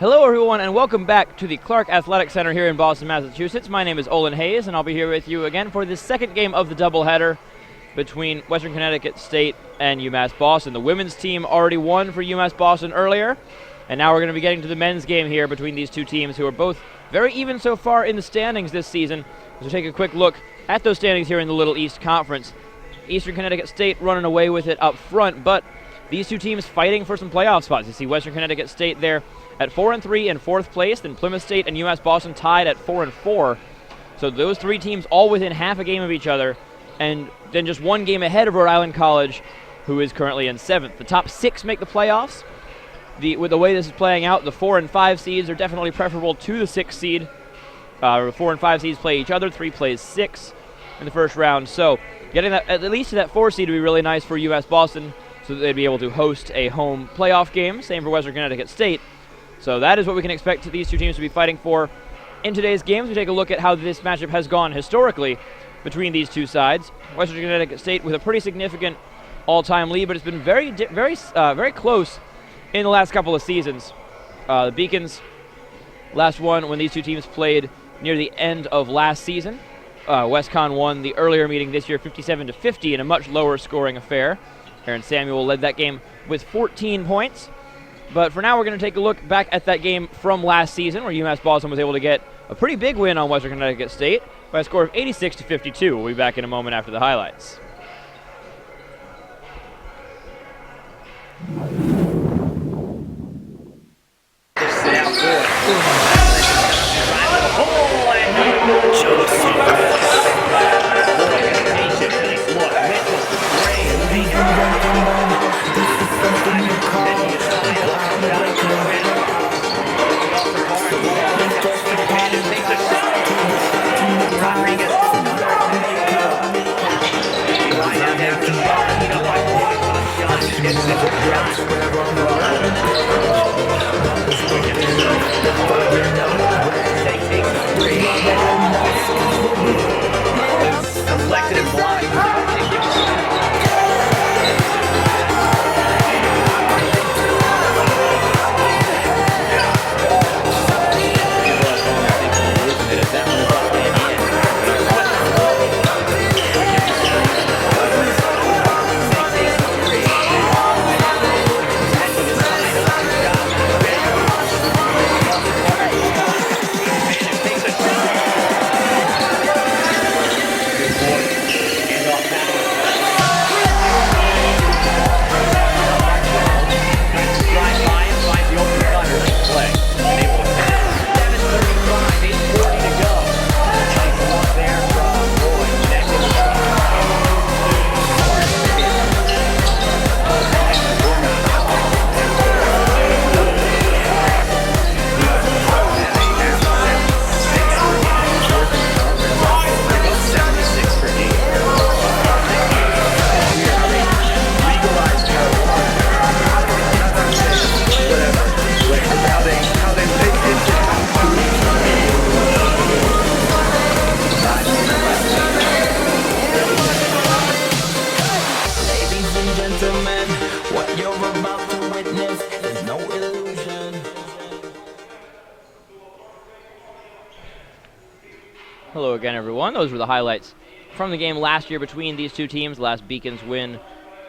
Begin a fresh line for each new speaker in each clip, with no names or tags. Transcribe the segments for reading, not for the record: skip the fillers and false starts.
Hello, everyone, and welcome back to the Clark Athletic Center here in Boston, Massachusetts. My name is Olin Hayes, and I'll be here with you again for the second game of the doubleheader between Western Connecticut State and UMass Boston. The women's team already won for UMass Boston earlier, and now we're going to be getting to the men's game here between these two teams who are both very even so far in the standings this season. So take a quick look at those standings here in the Little East Conference. Eastern Connecticut State running away with it up front, but these two teams fighting for some playoff spots. You see Western Connecticut State there at 4-3 in fourth place, then Plymouth State and UMass Boston tied at 4-4. So those three teams all within half a game of each other, and then just one game ahead of Rhode Island College, who is currently in seventh. The top six make the playoffs. With the way this is playing out, the 4 and 5 seeds are definitely preferable to the 6 seed. 4 and 5 seeds play each other. 3 plays 6 in the first round. So getting that at least to that 4 seed would be really nice for UMass Boston, so that they'd be able to host a home playoff game. Same for Western Connecticut State. So that is what we can expect these two teams to be fighting for in today's games. We take a look at how this matchup has gone historically between these two sides. Western Connecticut State with a pretty significant all-time lead, but it's been very close in the last couple of seasons. The Beacons last one when these two teams played near the end of last season. WestCon won the earlier meeting this year 57-50 in a much lower scoring affair. Aaron Samuel led that game with 14 points. But for now, we're going to take a look back at that game from last season where UMass Boston was able to get a pretty big win on Western Connecticut State by a score of 86-52. We'll be back in a moment after the highlights. Hello again, everyone. Those were the highlights from the game last year between these two teams, last Beacons win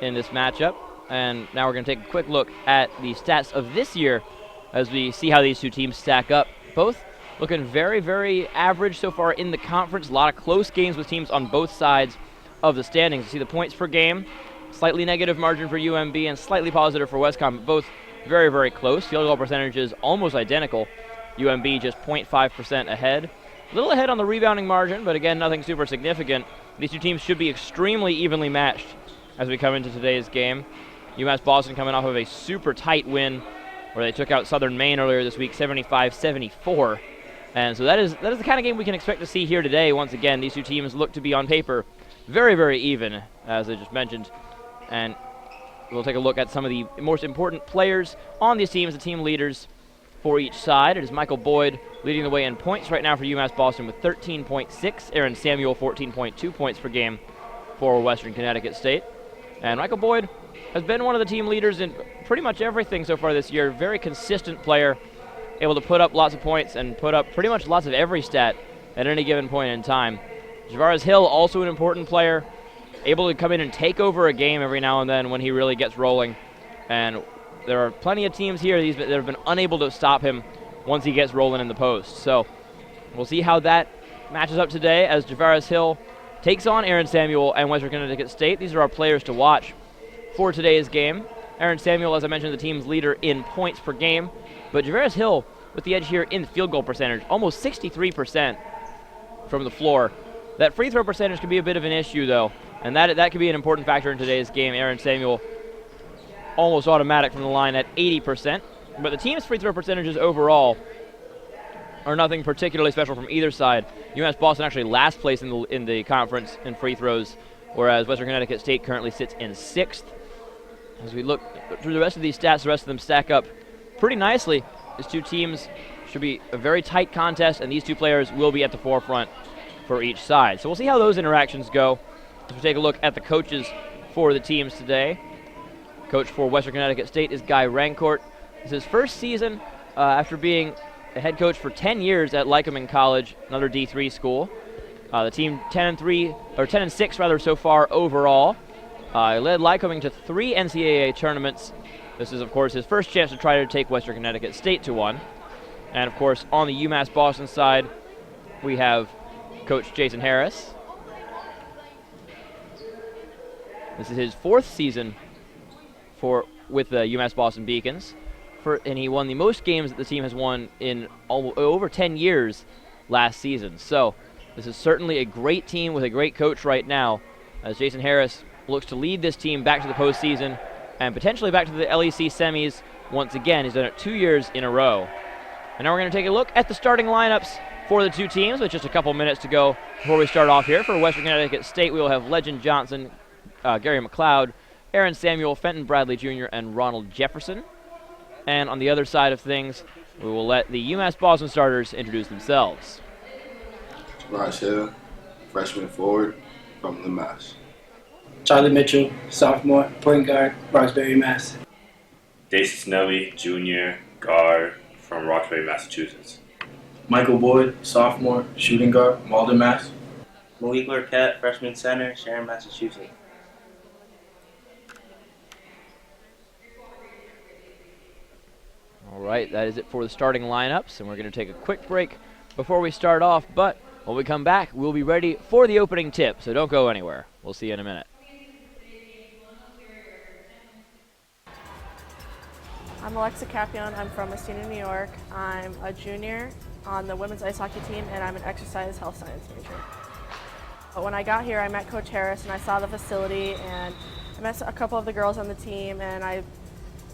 in this matchup. And now we're going to take a quick look at the stats of this year as we see how these two teams stack up. Both looking very, very average so far in the conference. A lot of close games with teams on both sides of the standings. You see the points per game, slightly negative margin for UMB and slightly positive for WestCon, but both very, very close. Field goal percentages almost identical. UMB just 0.5% ahead. A little ahead on the rebounding margin, but again, nothing super significant. These two teams should be extremely evenly matched as we come into today's game. UMass Boston coming off of a super tight win where they took out Southern Maine earlier this week, 75-74. And so that is the kind of game we can expect to see here today. Once again, these two teams look to be on paper very, very even, as I just mentioned. And we'll take a look at some of the most important players on these teams, the team leaders for each side. It is Michael Boyd leading the way in points right now for UMass Boston with 13.6. Aaron Samuel, 14.2 points per game for Western Connecticut State. And Michael Boyd has been one of the team leaders in pretty much everything so far this year. Very consistent player able to put up lots of points and put up pretty much lots of every stat at any given point in time. Javaris Hill, also an important player, able to come in and take over a game every now and then when he really gets rolling. And there are plenty of teams here that have been unable to stop him once he gets rolling in the post. So we'll see how that matches up today as Javaris Hill takes on Aaron Samuel and Western Connecticut State. These are our players to watch for today's game. Aaron Samuel, as I mentioned, the team's leader in points per game. But Javaris Hill with the edge here in field goal percentage, almost 63% from the floor. That free throw percentage can be a bit of an issue, though, and that could be an important factor in today's game. Aaron Samuel almost automatic from the line at 80%. But the team's free throw percentages overall are nothing particularly special from either side. UMass Boston actually last place in the conference in free throws, whereas Western Connecticut State currently sits in 6th. As we look through the rest of these stats, the rest of them stack up pretty nicely. These two teams should be a very tight contest, and these two players will be at the forefront for each side. So we'll see how those interactions go as we take a look at the coaches for the teams today. Coach for Western Connecticut State is Guy Rancourt. This is his first season after being a head coach for 10 years at Lycoming College, another D3 school. The team 10-6 rather so far overall. He led Lycoming to 3 NCAA tournaments. This is, of course, his first chance to try to take Western Connecticut State to one. And, of course, on the UMass Boston side, we have Coach Jason Harris. This is his 4th season with the UMass Boston Beacons, and he won the most games that the team has won in over 10 years last season. So this is certainly a great team with a great coach right now, as Jason Harris looks to lead this team back to the postseason and potentially back to the LEC semis once again. He's done it 2 years in a row. And now we're going to take a look at the starting lineups for the two teams with just a couple minutes to go before we start off here. For Western Connecticut State, we will have Legend Johnson, Gary McLeod, Aaron Samuel, Fenton Bradley Jr., and Ronald Jefferson. And on the other side of things, we will let the UMass Boston starters introduce themselves.
Raj Hill, freshman forward from UMass.
Charlie Mitchell, sophomore, point guard, Roxbury, Mass.
Dasani Cinelli, junior, guard from Roxbury, Massachusetts.
Michael Boyd, sophomore, shooting guard, Malden, Mass.
Malik Lurquette, freshman center, Sharon, Massachusetts.
All right, that is it for the starting lineups, and we're going to take a quick break before we start off. But when we come back, we'll be ready for the opening tip, so don't go anywhere. We'll see you in a minute.
I'm Alexa Capion. I'm from Messina, New York. I'm a junior on the women's ice hockey team, and I'm an exercise health science major. But when I got here, I met Coach Harris, and I saw the facility, and I met a couple of the girls on the team, and I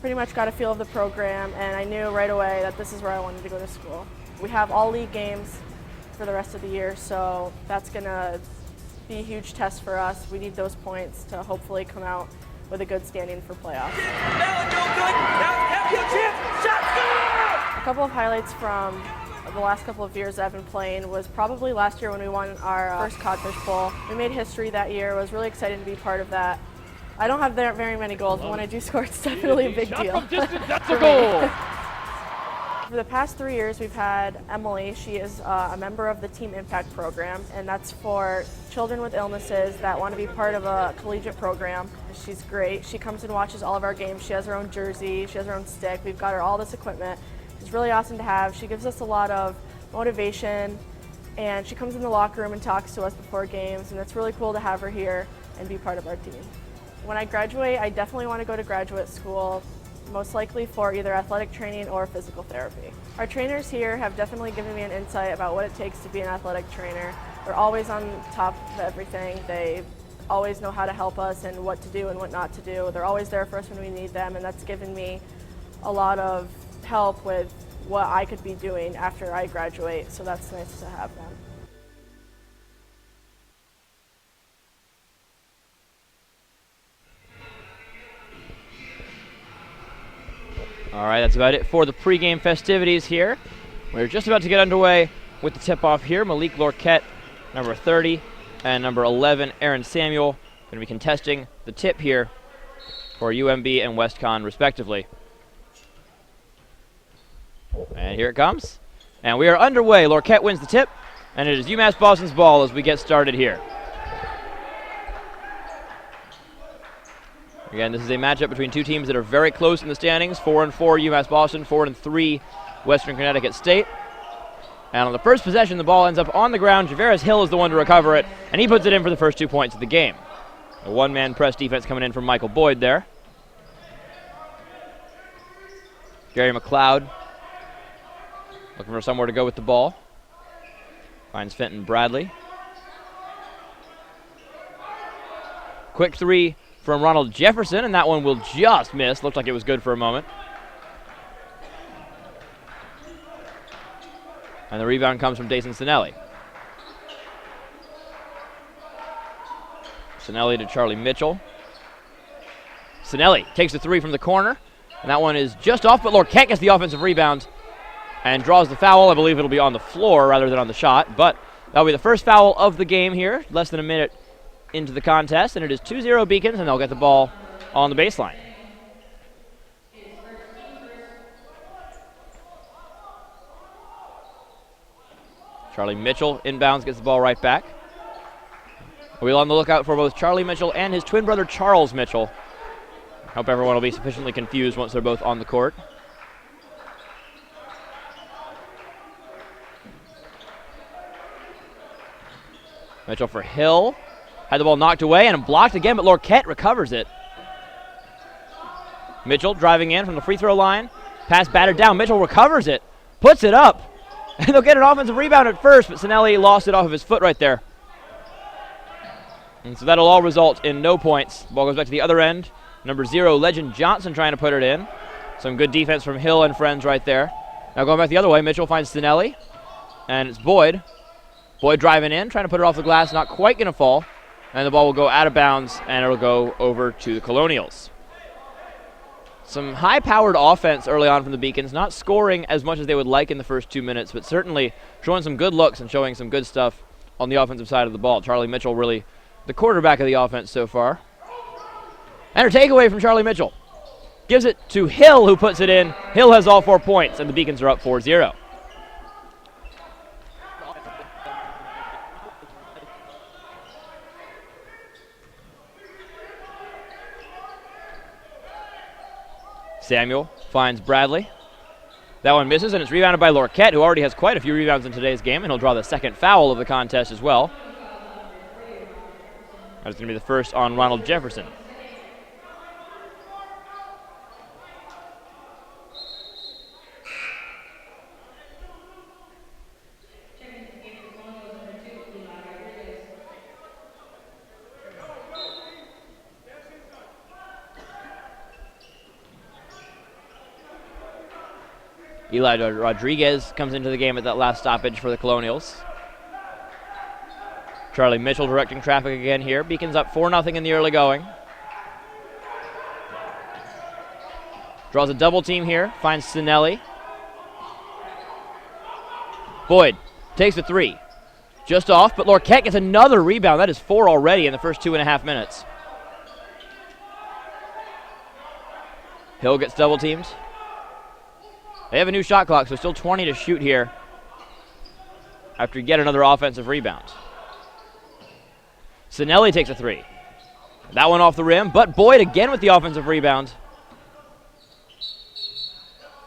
pretty much got a feel of the program, and I knew right away that this is where I wanted to go to school. We have all league games for the rest of the year, so that's going to be a huge test for us. We need those points to hopefully come out with a good standing for playoffs. A couple of highlights from the last couple of years that I've been playing was probably last year when we won our first Codfish Bowl. We made history that year. I was really excited to be part of that. I don't have very many goals, but when I do score, it's definitely a big deal.
That's a goal.
For the past 3 years, we've had Emily. She is a member of the Team Impact program, and that's for children with illnesses that want to be part of a collegiate program. She's great. She comes and watches all of our games. She has her own jersey. She has her own stick. We've got her all this equipment. It's really awesome to have. She gives us a lot of motivation, and she comes in the locker room and talks to us before games, and it's really cool to have her here and be part of our team. When I graduate, I definitely want to go to graduate school, most likely for either athletic training or physical therapy. Our trainers here have definitely given me an insight about what it takes to be an athletic trainer. They're always on top of everything. They always know how to help us and what to do and what not to do. They're always there for us when we need them, and that's given me a lot of help with what I could be doing after I graduate, so that's nice to have them.
All right, that's about it for the pregame festivities here. We're just about to get underway with the tip-off here. Malik Lurquette, number 30, and number 11, Aaron Samuel, going to be contesting the tip here for UMB and WestCon, respectively. And here it comes. And we are underway. Lorquette wins the tip, and it is UMass Boston's ball as we get started here. Again, this is a matchup between two teams that are very close in the standings. 4-4 UMass Boston, 4-3 Western Connecticut State. And on the first possession, the ball ends up on the ground. Javarius Hill is the one to recover it, and he puts it in for the first 2 points of the game. A one-man press defense coming in from Michael Boyd there. Jerry McLeod looking for somewhere to go with the ball. Finds Fenton Bradley. Quick three from Ronald Jefferson, and that one will just miss. Looked like it was good for a moment. And the rebound comes from Dasani Cinelli. Cinelli to Charlie Mitchell. Cinelli takes the three from the corner, and that one is just off, but Lorquette gets the offensive rebound and draws the foul. I believe it'll be on the floor rather than on the shot, but that'll be the first foul of the game here, less than a minute into the contest, and it is 2-0 Beacons, and they'll get the ball on the baseline. Charlie Mitchell inbounds, gets the ball right back. We'll on the lookout for both Charlie Mitchell and his twin brother Charles Mitchell. Hope everyone will be sufficiently confused once they're both on the court. Mitchell for Hill. Had the ball knocked away and blocked again, but Lorquette recovers it. Mitchell driving in from the free throw line. Pass battered down. Mitchell recovers it. Puts it up. And they'll get an offensive rebound at first, but Cinelli lost it off of his foot right there. And so that'll all result in no points. Ball goes back to the other end. Number 0, Legend Johnson trying to put it in. Some good defense from Hill and friends right there. Now going back the other way, Mitchell finds Cinelli. And it's Boyd. Boyd driving in, trying to put it off the glass. Not quite going to fall. And the ball will go out of bounds, and it'll go over to the Colonials. Some high-powered offense early on from the Beacons, not scoring as much as they would like in the first 2 minutes, but certainly showing some good looks and showing some good stuff on the offensive side of the ball. Charlie Mitchell really the quarterback of the offense so far. And a takeaway from Charlie Mitchell. Gives it to Hill, who puts it in. Hill has all 4 points, and the Beacons are up 4-0. Samuel finds Bradley. That one misses, and it's rebounded by Lorquette, who already has quite a few rebounds in today's game, and he'll draw the second foul of the contest as well. That's going to be the first on Ronald Jefferson. Eli Rodriguez comes into the game at that last stoppage for the Colonials. Charlie Mitchell directing traffic again here. Beacons up 4-0 in the early going. Draws a double team here. Finds Cinelli. Boyd takes the three. Just off, but Lorquette gets another rebound. That is 4 already in the first 2.5 minutes. Hill gets double teamed. They have a new shot clock, so still 20 to shoot here after yet another offensive rebound. Cinelli takes a three. That one off the rim, but Boyd again with the offensive rebound.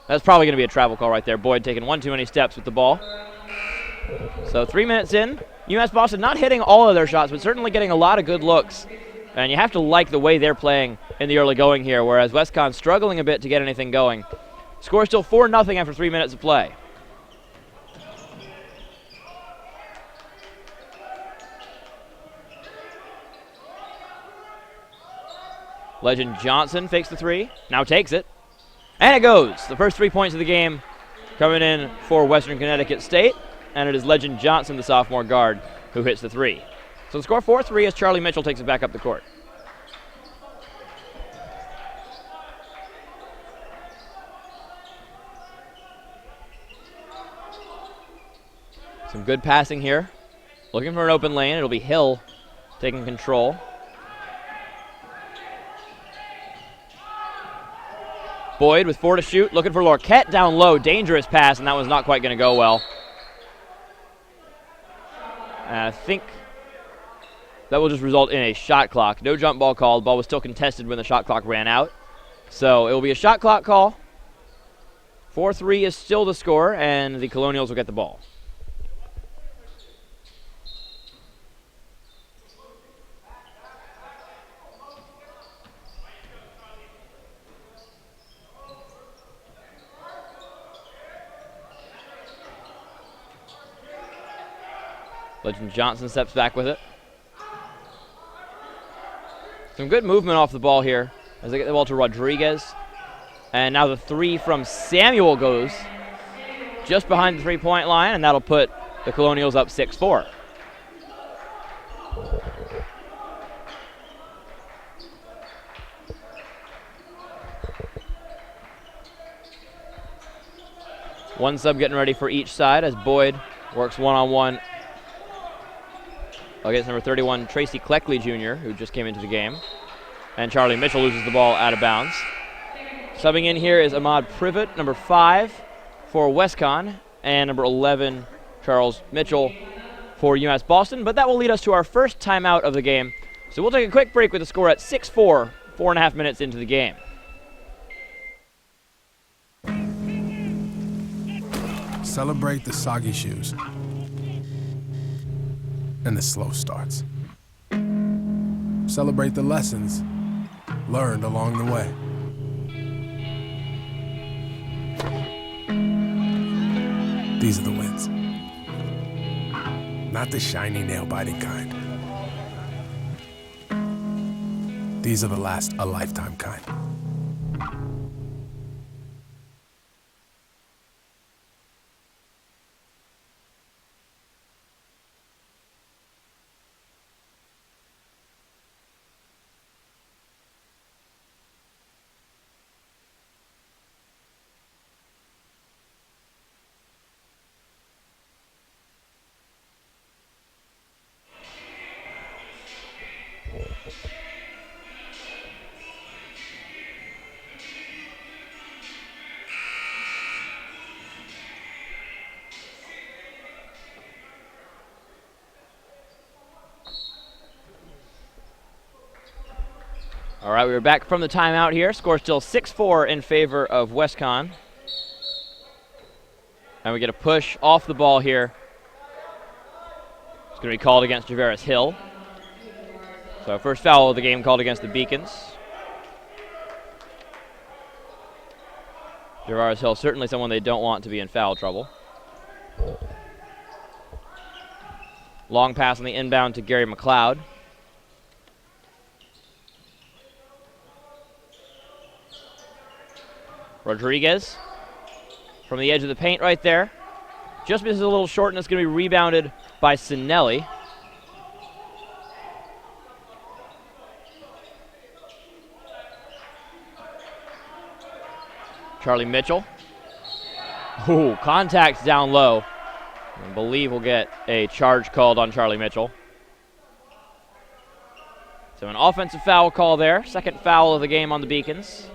That's probably going to be a travel call right there. Boyd taking one too many steps with the ball. So 3 minutes in, UMass Boston not hitting all of their shots, but certainly getting a lot of good looks. And you have to like the way they're playing in the early going here, whereas WestConn struggling a bit to get anything going. Score still 4-0 after 3 minutes of play. Legend Johnson fakes the three, now takes it, and it goes. The first 3 points of the game coming in for Western Connecticut State, and it is Legend Johnson, the sophomore guard, who hits the three. So the score 4-3 as Charlie Mitchell takes it back up the court. Some good passing here. Looking for an open lane. It'll be Hill taking control. Boyd with 4 to shoot, looking for Lorquette down low. Dangerous pass, and that was not quite going to go well. And I think that will just result in a shot clock. No jump ball called. Ball was still contested when the shot clock ran out. So it will be a shot clock call. 4-3 is still the score, and the Colonials will get the ball. Legend Johnson steps back with it. Some good movement off the ball here as they get the ball to Rodriguez. And now the 3 from Samuel goes just behind the 3-point line, and that'll put the Colonials up 6-4. One sub getting ready for each side as Boyd works one-on-one against number 31, Tracy Cleckley Jr., who just came into the game. And Charlie Mitchell loses the ball out of bounds. Subbing in here is Ahmad Privet, number 5 for Westcon, and number 11, Charles Mitchell for UMass Boston. But that will lead us to our first timeout of the game. So we'll take a quick break with the score at 6-4, 4.5 minutes into the game.
Celebrate the soggy shoes and the slow starts. Celebrate the lessons learned along the way. These are the wins. Not the shiny, nail-biting kind. These are the last a lifetime kind.
All right, we're back from the timeout here. Score still 6-4 in favor of Westcon. And we get a push off the ball here. It's going to be called against Javaris Hill. So first foul of the game called against the Beacons. Javaris Hill, certainly someone they don't want to be in foul trouble. Long pass on the inbound to Gary McLeod. Rodriguez from the edge of the paint right there. Just misses a little short, and it's going to be rebounded by Cinelli. Charlie Mitchell. Ooh, contact down low. I believe we'll get a charge called on Charlie Mitchell. So an offensive foul call there. Second foul of the game on the Beacons.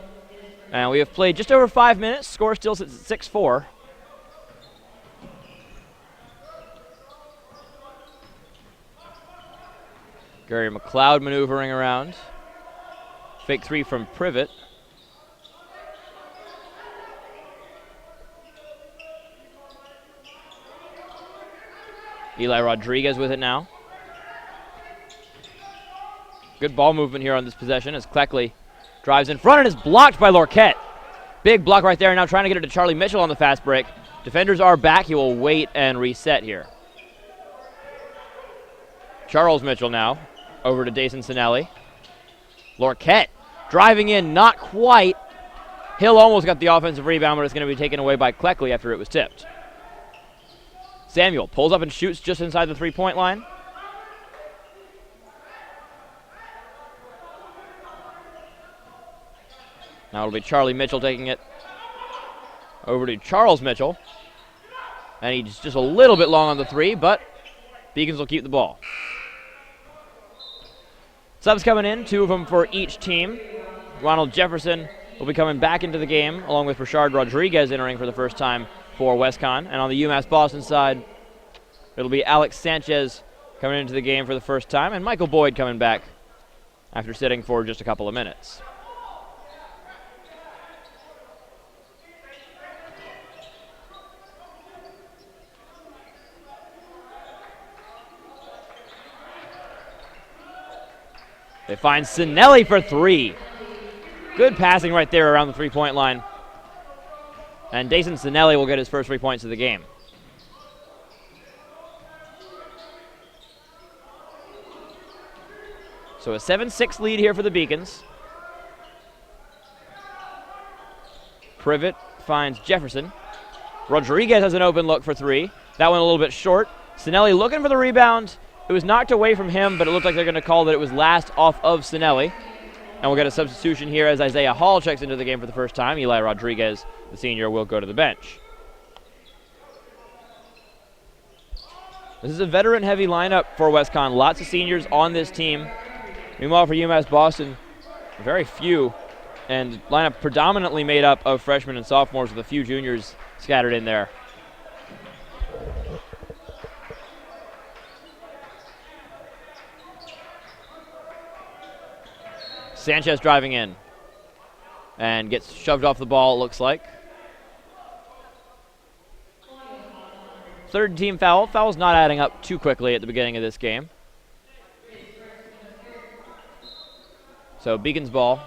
And we have played just over 5 minutes. Score still sits at 6-4. Gary McLeod maneuvering around. Fake 3 from Privet. Eli Rodriguez with it now. Good ball movement here on this possession as Cleckley drives in front and is blocked by Lorquette. Big block right there, now trying to get it to Charlie Mitchell on the fast break. Defenders are back. He will wait and reset here. Charles Mitchell now over to Dasani Cinelli. Lorquette driving in, not quite. Hill almost got the offensive rebound, but it's going to be taken away by Cleckley after it was tipped. Samuel pulls up and shoots just inside the three-point line. Now it'll be Charlie Mitchell taking it over to Charles Mitchell. And he's just a little bit long on the 3, but Beacons will keep the ball. Subs coming in, 2 of them for each team. Ronald Jefferson will be coming back into the game, along with Rashard Rodriguez entering for the first time for WestCon. And on the UMass Boston side, it'll be Alex Sanchez coming into the game for the first time, and Michael Boyd coming back after sitting for just a couple of minutes. They find Cinelli for three. Good passing right there around the three-point line. And Dasani Cinelli will get his first 3 points of the game. So a 7-6 lead here for the Beacons. Privet finds Jefferson. Rodriguez has an open look for three. That one a little bit short. Cinelli looking for the rebound. It was knocked away from him, but it looked like they're going to call that it was last off of Cinelli. And we'll get a substitution here as Isaiah Hall checks into the game for the first time. Eli Rodriguez, the senior, will go to the bench. This is a veteran-heavy lineup for WestCon. Lots of seniors on this team. Meanwhile, for UMass Boston, very few, and lineup predominantly made up of freshmen and sophomores with a few juniors scattered in there. Sanchez driving in and gets shoved off the ball, it looks like. Third team foul. Foul's not adding up too quickly at the beginning of this game. So Beacon's ball.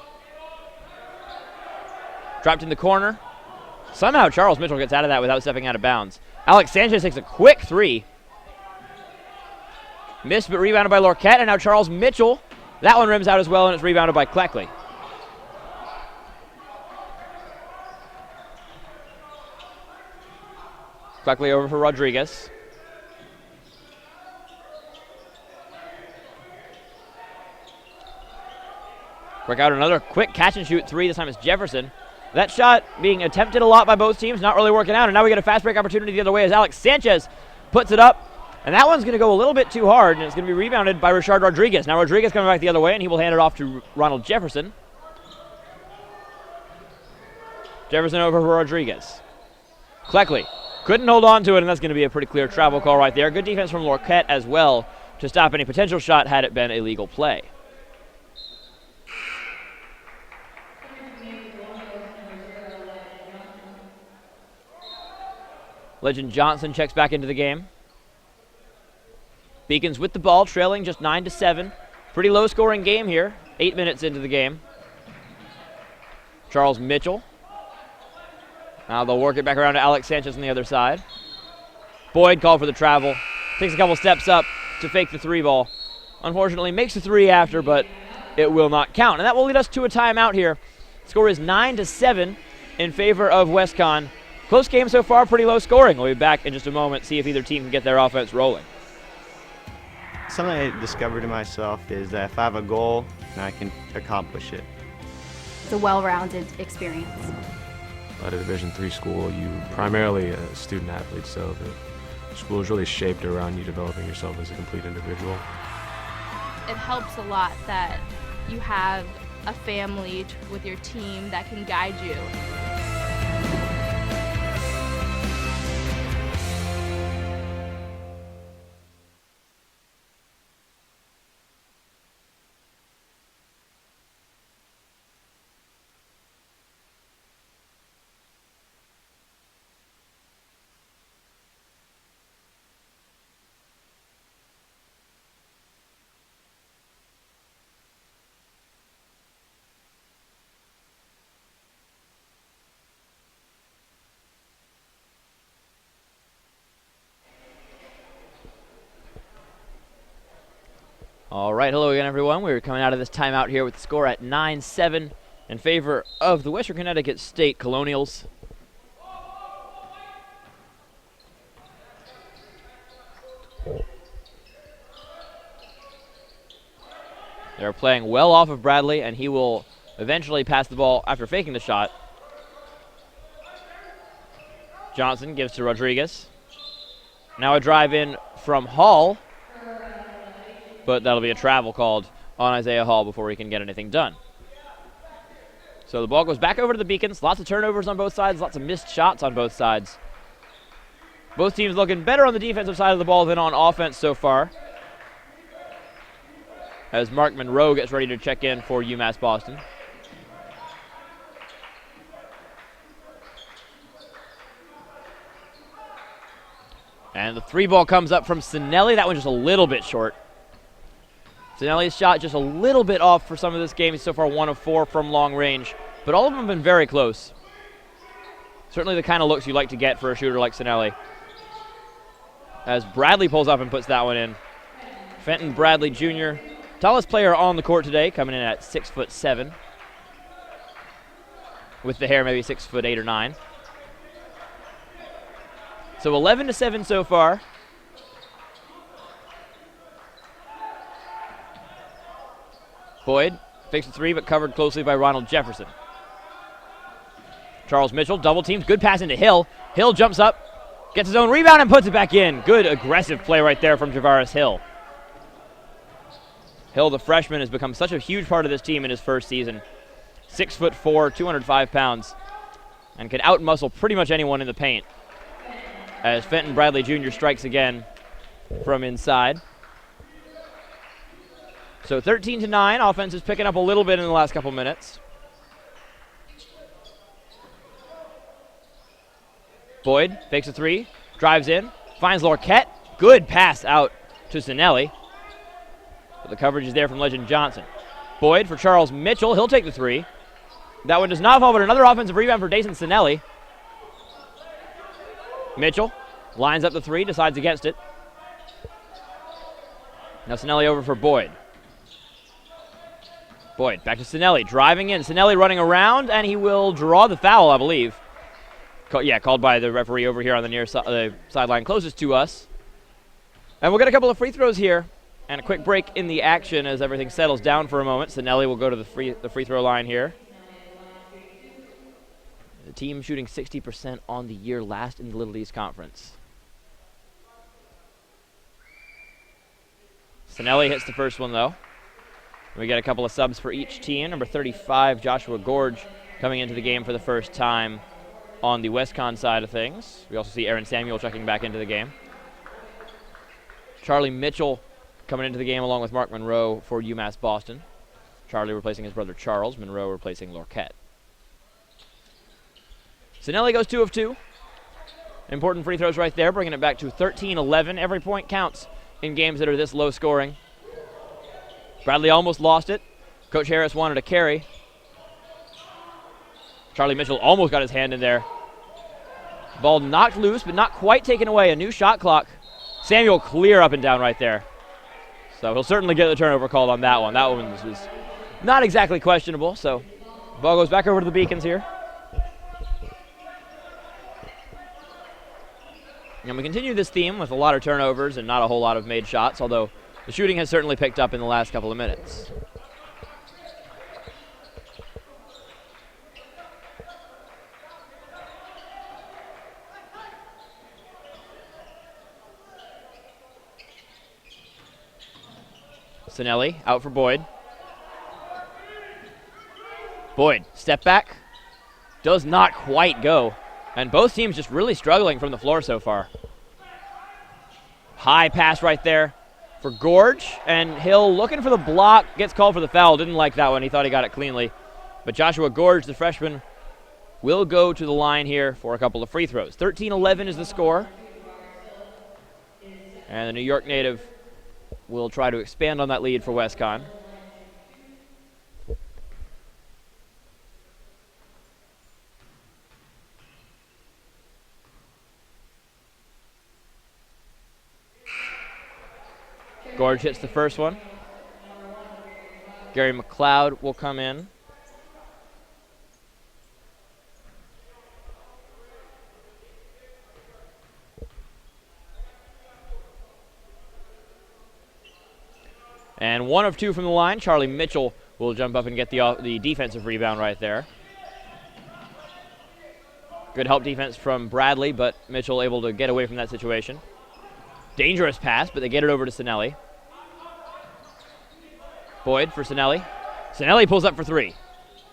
Dropped in the corner. Somehow Charles Mitchell gets out of that without stepping out of bounds. Alex Sanchez takes a quick three. Missed but rebounded by Lorquette, and now Charles Mitchell. That one rims out as well, and it's rebounded by Cleckley. Cleckley over for Rodriguez. Work out another quick catch and shoot three. This time it's Jefferson. That shot being attempted a lot by both teams, not really working out. And now we get a fast break opportunity the other way as Alex Sanchez puts it up. And that one's going to go a little bit too hard, and it's going to be rebounded by Rashard Rodriguez. Now Rodriguez coming back the other way, and he will hand it off to Ronald Jefferson. Jefferson over for Rodriguez. Cleckley couldn't hold on to it, and that's going to be a pretty clear travel call right there. Good defense from Lorquette as well to stop any potential shot had it been a legal play. Legend Johnson checks back into the game. Beacons with the ball, trailing just 9-7. Pretty low-scoring game here, 8 minutes into the game. Charles Mitchell. Now they'll work it back around to Alex Sanchez on the other side. Boyd called for the travel. Takes a couple steps up to fake the three ball. Unfortunately, makes the three after, but it will not count. And that will lead us to a timeout here. Score is 9-7 in favor of WestCon. Close game so far, pretty low scoring. We'll be back in just a moment, see if either team can get their offense rolling.
Something I discovered in myself is that if I have a goal, then I can accomplish it.
It's a well-rounded experience.
At a Division III school, you primarily a student athlete, so the school is really shaped around you developing yourself as a complete individual.
It helps a lot that you have a family with your team that can guide you.
All right, hello again, everyone. We're coming out of this timeout here with the score at 9-7 in favor of the Western Connecticut State Colonials. They're playing well off of Bradley, and he will eventually pass the ball after faking the shot. Johnson gives to Rodriguez. Now a drive in from Hall, but that'll be a travel called on Isaiah Hall before he can get anything done. So the ball goes back over to the Beacons. Lots of turnovers on both sides, lots of missed shots on both sides. Both teams looking better on the defensive side of the ball than on offense so far, as Mark Monroe gets ready to check in for UMass Boston. And the 3 ball comes up from Cinelli. That one just a little bit short. Cinelli's shot just a little bit off for some of this game. He's so far 1 of 4 from long range, but all of them have been very close. Certainly the kind of looks you like to get for a shooter like Cinelli. As Bradley pulls up and puts that one in. Fenton Bradley Jr., tallest player on the court today, coming in at 6'7". With the hair, maybe 6'8" or 9. So 11-7 so far. Boyd fakes a 3, but covered closely by Ronald Jefferson. Charles Mitchell double teamed. Good pass into Hill. Hill jumps up, gets his own rebound, and puts it back in. Good aggressive play right there from Javaris Hill. Hill, the freshman, has become such a huge part of this team in his first season. 6'4", 205 pounds, and can outmuscle pretty much anyone in the paint. As Fenton Bradley Jr. strikes again from inside. So 13-9, offense is picking up a little bit in the last couple minutes. Boyd fakes a 3, drives in, finds Lorquette. Good pass out to Cinelli. But the coverage is there from Legend Johnson. Boyd for Charles Mitchell. He'll take the 3. That one does not fall, but another offensive rebound for Dason Cinelli. Mitchell lines up the 3, decides against it. Now Cinelli over for Boyd. Boyd back to Cinelli, driving in. Cinelli running around, and he will draw the foul, I believe. Called by the referee over here on the near sideline closest to us. And we'll get a couple of free throws here, and a quick break in the action as everything settles down for a moment. Cinelli will go to the free throw line here. The team shooting 60% on the year, last in the Little East Conference. Cinelli hits the first one, though. We get a couple of subs for each team. Number 35, Joshua Gorge, coming into the game for the first time on the WestCon side of things. We also see Aaron Samuel checking back into the game. Charlie Mitchell coming into the game along with Mark Monroe for UMass Boston. Charlie replacing his brother Charles, Monroe replacing Lorquette. Cinelli goes 2 of 2. Important free throws right there, bringing it back to 13-11. Every point counts in games that are this low scoring. Bradley almost lost it. Coach Harris wanted a carry. Charlie Mitchell almost got his hand in there. Ball knocked loose, but not quite taken away. A new shot clock. Samuel clear up and down right there. So he'll certainly get the turnover called on that one. That one was not exactly questionable. So ball goes back over to the Beacons here. And we continue this theme with a lot of turnovers and not a whole lot of made shots, although the shooting has certainly picked up in the last couple of minutes. Cinelli out for Boyd. Boyd, step back. Does not quite go. And both teams just really struggling from the floor so far. High pass right there for Gorge. And Hill looking for the block. Gets called for the foul. Didn't like that one. He thought he got it cleanly. But Joshua Gorge, the freshman, will go to the line here for a couple of free throws. 13-11 is the score. And the New York native will try to expand on that lead for WestCon. Gorge hits the first one. Gary McLeod will come in. And 1 of 2 from the line. Charlie Mitchell will jump up and get the defensive rebound right there. Good help defense from Bradley, but Mitchell able to get away from that situation. Dangerous pass, but they get it over to Cinelli. Boyd for Cinelli. Cinelli pulls up for 3.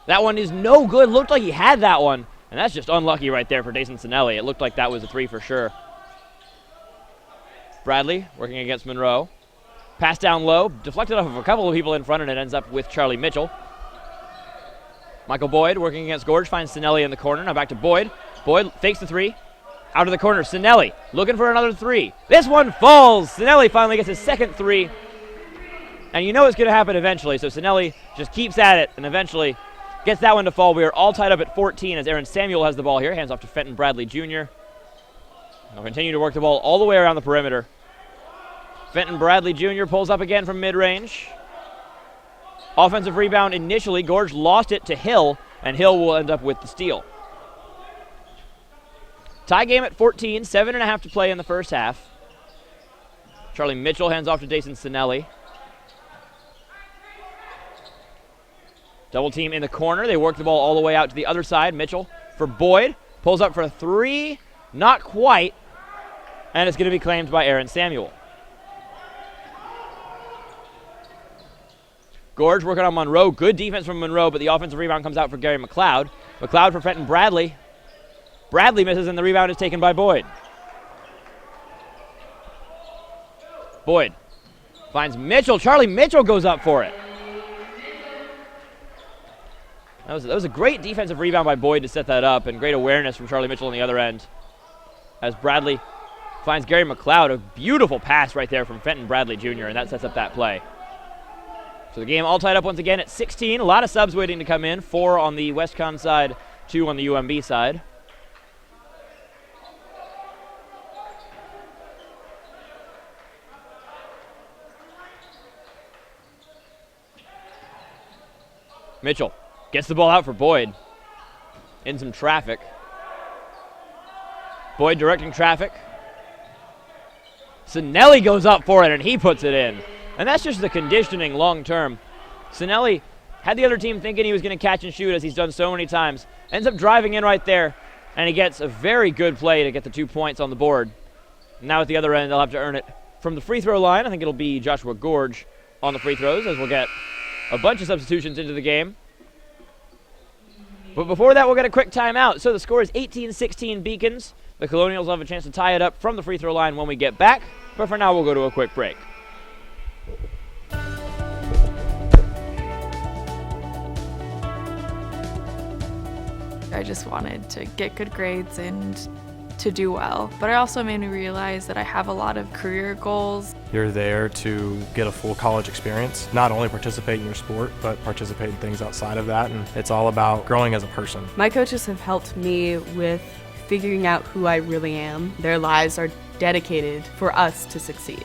That one is no good. Looked like he had that one. And that's just unlucky right there for Dasani Cinelli. It looked like that was a 3 for sure. Bradley working against Monroe. Pass down low, deflected off of a couple of people in front, and it ends up with Charlie Mitchell. Michael Boyd working against Gorge, finds Cinelli in the corner. Now back to Boyd. Boyd fakes the 3. Out of the corner, Cinelli looking for another 3. This one falls. Cinelli finally gets his second 3. And you know it's going to happen eventually, so Cinelli just keeps at it and eventually gets that one to fall. We are all tied up at 14 as Aaron Samuel has the ball here. Hands off to Fenton Bradley Jr. They'll continue to work the ball all the way around the perimeter. Fenton Bradley Jr. pulls up again from mid-range. Offensive rebound initially. Gorge lost it to Hill, and Hill will end up with the steal. Tie game at 14, 7.5 to play in the first half. Charlie Mitchell hands off to Dasani Cinelli. Double team in the corner. They work the ball all the way out to the other side. Mitchell for Boyd. Pulls up for a 3. Not quite. And it's going to be claimed by Aaron Samuel. Gorge working on Monroe. Good defense from Monroe, but the offensive rebound comes out for Gary McLeod. McLeod for Fenton Bradley. Bradley misses, and the rebound is taken by Boyd. Boyd finds Mitchell. Charlie Mitchell goes up for it. That was a great defensive rebound by Boyd to set that up, and great awareness from Charlie Mitchell on the other end. As Bradley finds Gary McLeod, a beautiful pass right there from Fenton Bradley Jr., and that sets up that play. So the game all tied up once again at 16. A lot of subs waiting to come in. 4 on the WestCon side, 2 on the UMB side. Mitchell gets the ball out for Boyd. In some traffic. Boyd directing traffic. Cinelli goes up for it, and he puts it in. And that's just the conditioning long term. Cinelli had the other team thinking he was going to catch and shoot, as he's done so many times. Ends up driving in right there, and he gets a very good play to get the 2 points on the board. Now at the other end, they'll have to earn it from the free throw line. I think it'll be Joshua Gorge on the free throws, as we'll get a bunch of substitutions into the game. But before that, we'll get a quick timeout. So the score is 18-16 Beacons. The Colonials will have a chance to tie it up from the free throw line when we get back. But for now, we'll go to a quick break.
I just wanted to get good grades and to do well. But it also made me realize that I have a lot of career goals.
You're there to get a full college experience, not only participate in your sport, but participate in things outside of that. And it's all about growing as a person.
My coaches have helped me with figuring out who I really am. Their lives are dedicated for us to succeed.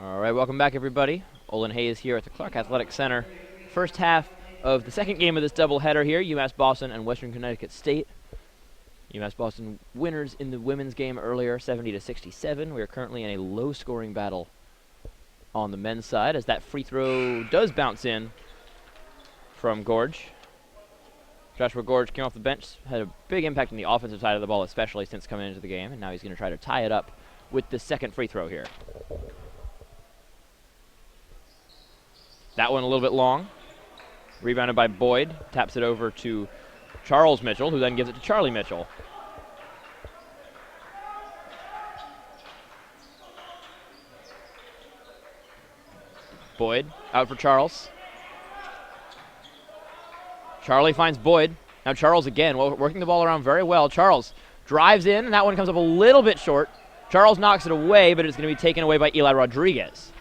All right, welcome back, everybody. Olin Hayes here at the Clark Athletic Center. First half of the second game of this doubleheader here, UMass Boston and Western Connecticut State. UMass Boston winners in the women's game earlier, 70-67. We are currently in a low-scoring battle on the men's side, as that free throw does bounce in from Gorge. Joshua Gorge came off the bench, had a big impact on the offensive side of the ball, especially since coming into the game, and now he's going to try to tie it up with the second free throw here. That one a little bit long. Rebounded by Boyd. Taps it over to Charles Mitchell, who then gives it to Charlie Mitchell. Boyd out for Charles. Charlie finds Boyd. Now Charles again, working the ball around very well. Charles drives in, and that one comes up a little bit short. Charles knocks it away, but it's going to be taken away by Eli Rodriguez.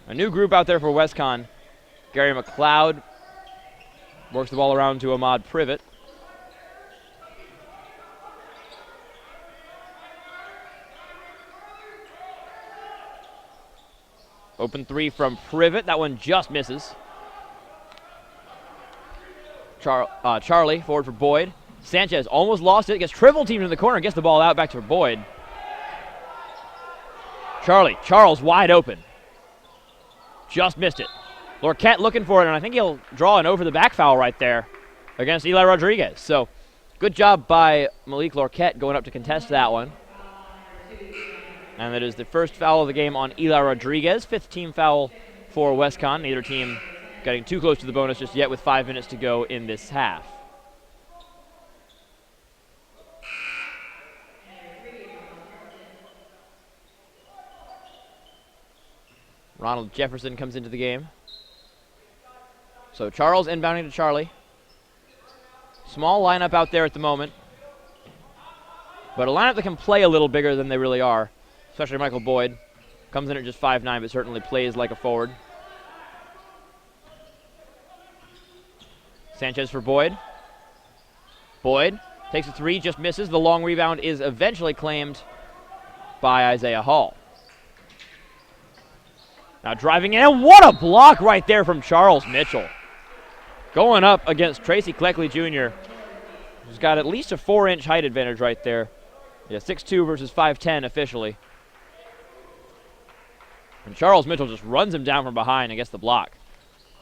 A new group out there for WestCon. Gary McLeod works the ball around to Ahmad Privet. Open three from Privet. That one just misses. Charlie forward for Boyd. Sanchez almost lost it. Gets triple teamed in the corner. Gets the ball out back to Boyd. Charles wide open. Just missed it. Lorquette looking for it, and I think he'll draw an over-the-back foul right there against Eli Rodriguez. So good job by Malik Lorquette going up to contest that one. And that is the first foul of the game on Eli Rodriguez. 5th team foul for WestCon. Neither team getting too close to the bonus just yet with 5 minutes to go in this half. Ronald Jefferson comes into the game. So Charles inbounding to Charlie. Small lineup out there at the moment. But a lineup that can play a little bigger than they really are. Especially Michael Boyd. Comes in at just 5'9", but certainly plays like a forward. Sanchez for Boyd. Boyd takes a three, just misses. The long rebound is eventually claimed by Isaiah Hall. Now driving in, and what a block right there from Charles Mitchell. Going up against Tracy Cleckley Jr., who's got at least a 4-inch height advantage right there. Yeah, 6'2" versus 5'10" officially. And Charles Mitchell just runs him down from behind and gets the block.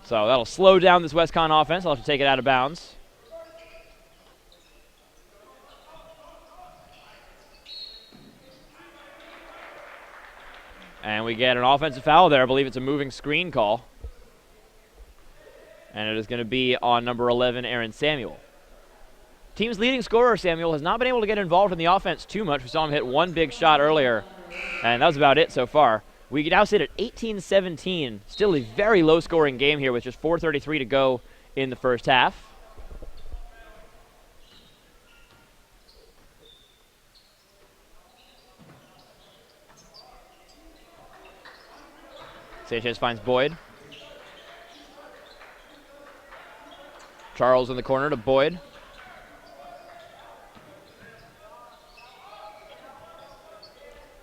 So that'll slow down this WestCon offense. They'll have to take it out of bounds. And we get an offensive foul there. I believe it's a moving screen call. And it is going to be on number 11, Aaron Samuel. Team's leading scorer, Samuel, has not been able to get involved in the offense too much. We saw him hit one big shot earlier, and that was about it so far. We can now sit at 18-17. Still a very low-scoring game here with just 4:33 to go in the first half. Sanchez finds Boyd. Charles in the corner to Boyd.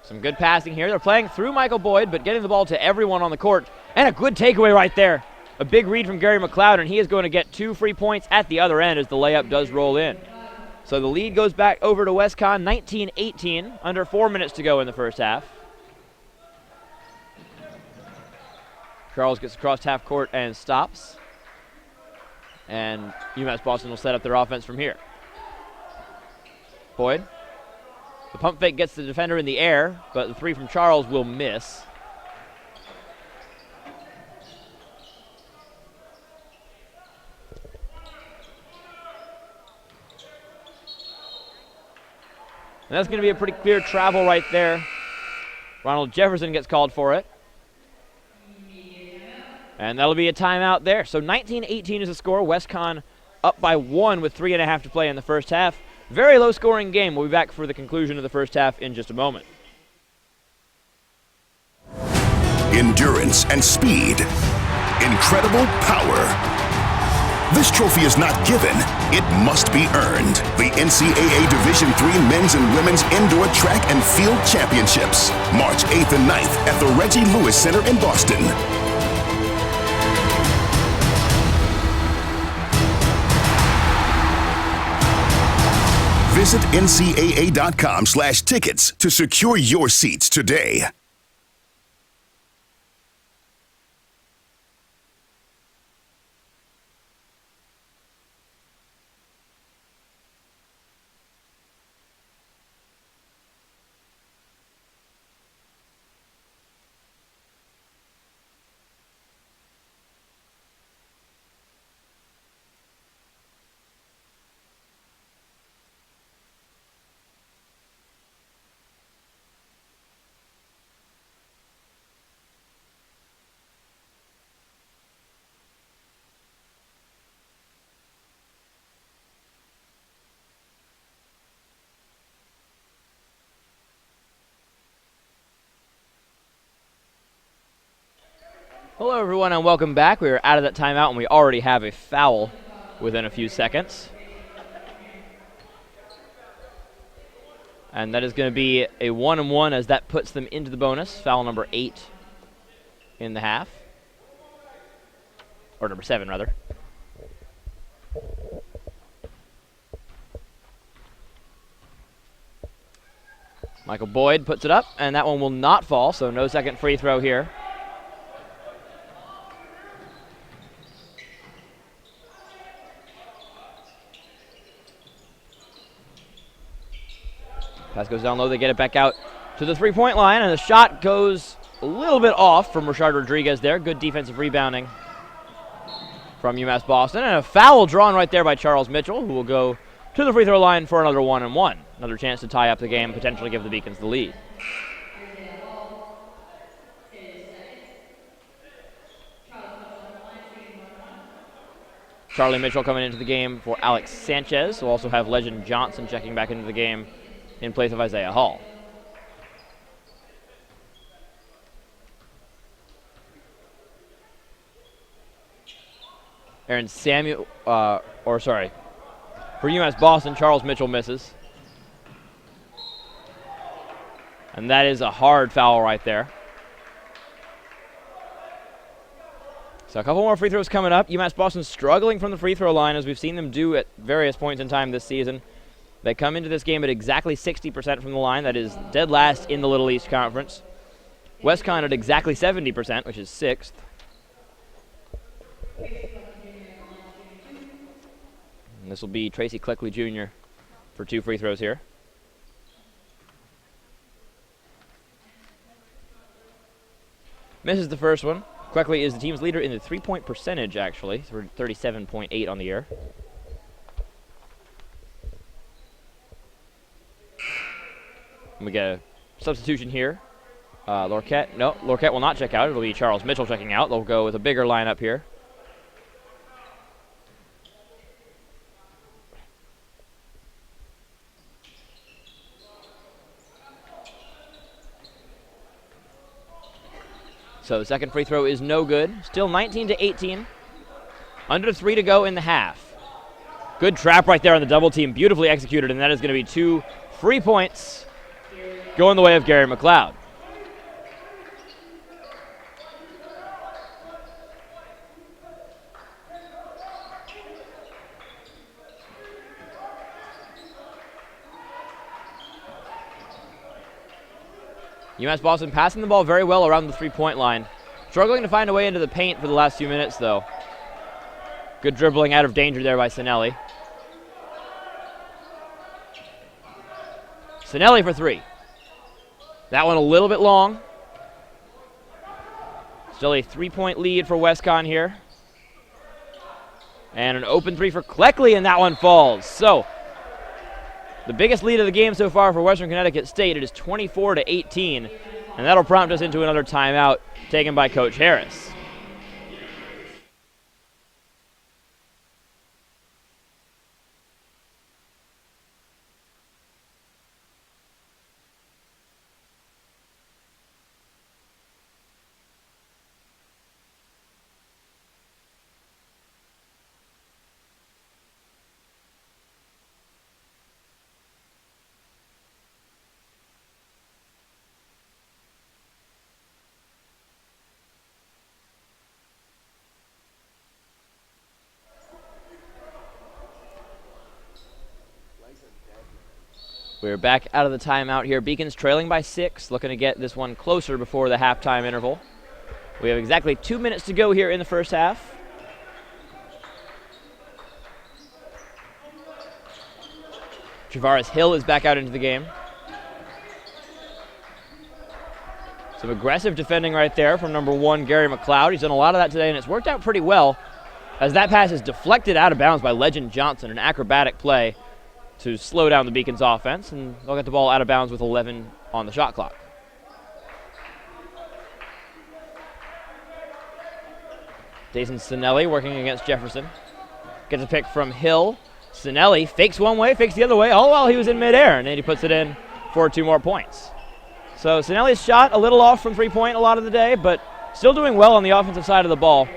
Some good passing here. They're playing through Michael Boyd, but getting the ball to everyone on the court. And a good takeaway right there. A big read from Gary McLeod, and he is going to get 2 free points at the other end as the layup does roll in. So the lead goes back over to WestCon, 19-18, under 4 minutes to go in the first half. Charles gets across half court and stops. And UMass Boston will set up their offense from here. Boyd. The pump fake gets the defender in the air, but the three from Charles will miss. And that's going to be a pretty clear travel right there. Ronald Jefferson gets called for it. And that'll be a timeout there. So 19-18 is the score. WestCon up by 1 with 3.5 to play in the first half. Very low-scoring game. We'll be back for the conclusion of the first half in just a moment.
Endurance and speed. Incredible power. This trophy is not given, it must be earned. The NCAA Division III Men's and Women's Indoor Track and Field Championships, March 8th and 9th at the Reggie Lewis Center in Boston. Visit ncaa.com/tickets to secure your seats today.
Hello, everyone, and welcome back. We are out of that timeout, and we already have a foul within a few seconds. And that is going to be a 1-and-1 as that puts them into the bonus. Foul number 8 in the half. Or number 7, rather. Michael Boyd puts it up, and that one will not fall, so no second free throw here. Pass goes down low, they get it back out to the three-point line, and the shot goes a little bit off from Rashard Rodriguez there. Good defensive rebounding from UMass Boston, and a foul drawn right there by Charles Mitchell, who will go to the free throw line for another 1-and-1. Another chance to tie up the game, potentially give the Beacons the lead. Charlie Mitchell coming into the game for Alex Sanchez. We'll also have Legend Johnson checking back into the game in place of Isaiah Hall. Aaron Samuel, for UMass Boston, Charles Mitchell misses. And that is a hard foul right there. So a couple more free throws coming up. UMass Boston struggling from the free throw line, as we've seen them do at various points in time this season. They come into this game at exactly 60% from the line. That is dead last in the Little East Conference. WestCon at exactly 70%, which is 6th. And this will be Tracy Cleckley Jr. for 2 free throws here. Misses the first one. Cleckley is the team's leader in the three-point percentage, actually. 37.8 on the year. And we get a substitution here. Lorquette will not check out. It'll be Charles Mitchell checking out. They'll go with a bigger lineup here. So the second free throw is no good. Still 19-18. Under 3 to go in the half. Good trap right there on the double team. Beautifully executed, and that is going to be 2 free points going the way of Gary McLeod. UMass Boston passing the ball very well around the three-point line. Struggling to find a way into the paint for the last few minutes, though. Good dribbling out of danger there by Cinelli. Cinelli for 3. That one a little bit long. Still a 3-point lead for WestCon here. And an open 3 for Cleckley, and that one falls. So, the biggest lead of the game so far for Western Connecticut State. It is 24-18, and that'll prompt us into another timeout taken by Coach Harris. We're back out of the timeout here. Beacons trailing by 6, looking to get this one closer before the halftime interval. We have exactly 2 minutes to go here in the first half. Travaris Hill is back out into the game. Some aggressive defending right there from number 1, Gary McLeod. He's done a lot of that today, and it's worked out pretty well, as that pass is deflected out of bounds by Legend Johnson, an acrobatic play to slow down the Beacons offense, and they'll get the ball out of bounds with 11 on the shot clock. Jason Cinelli working against Jefferson. Gets a pick from Hill. Cinelli fakes one way, fakes the other way, all while he was in midair, and then he puts it in for 2 more points. So Cinelli's shot a little off from three-point a lot of the day, but still doing well on the offensive side of the ball.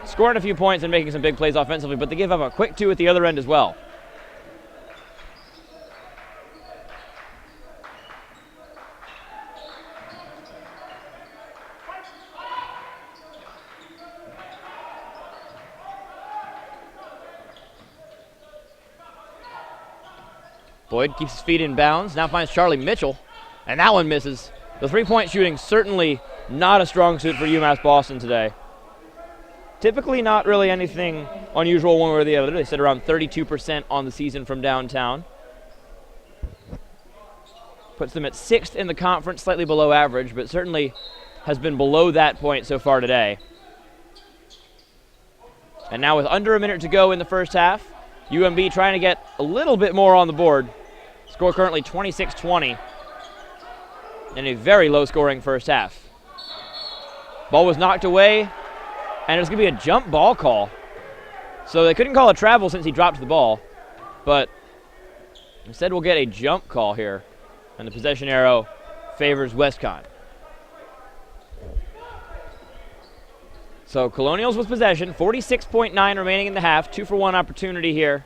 Scoring a few points and making some big plays offensively, but they give up a quick 2 at the other end as well. Boyd keeps his feet in bounds, now finds Charlie Mitchell, and that one misses. The three-point shooting certainly not a strong suit for UMass Boston today. Typically not really anything unusual one way or the other. They sit around 32% on the season from downtown. Puts them at 6th in the conference, slightly below average, but certainly has been below that point so far today. And now with under a minute to go in the first half, UMB trying to get a little bit more on the board. Score currently 26-20 in a very low-scoring first half. Ball was knocked away, and it was going to be a jump ball call. So they couldn't call a travel since he dropped the ball, but instead we'll get a jump call here, and the possession arrow favors WestCon. So Colonials with possession, 46.9 remaining in the half, 2-for-1 opportunity here.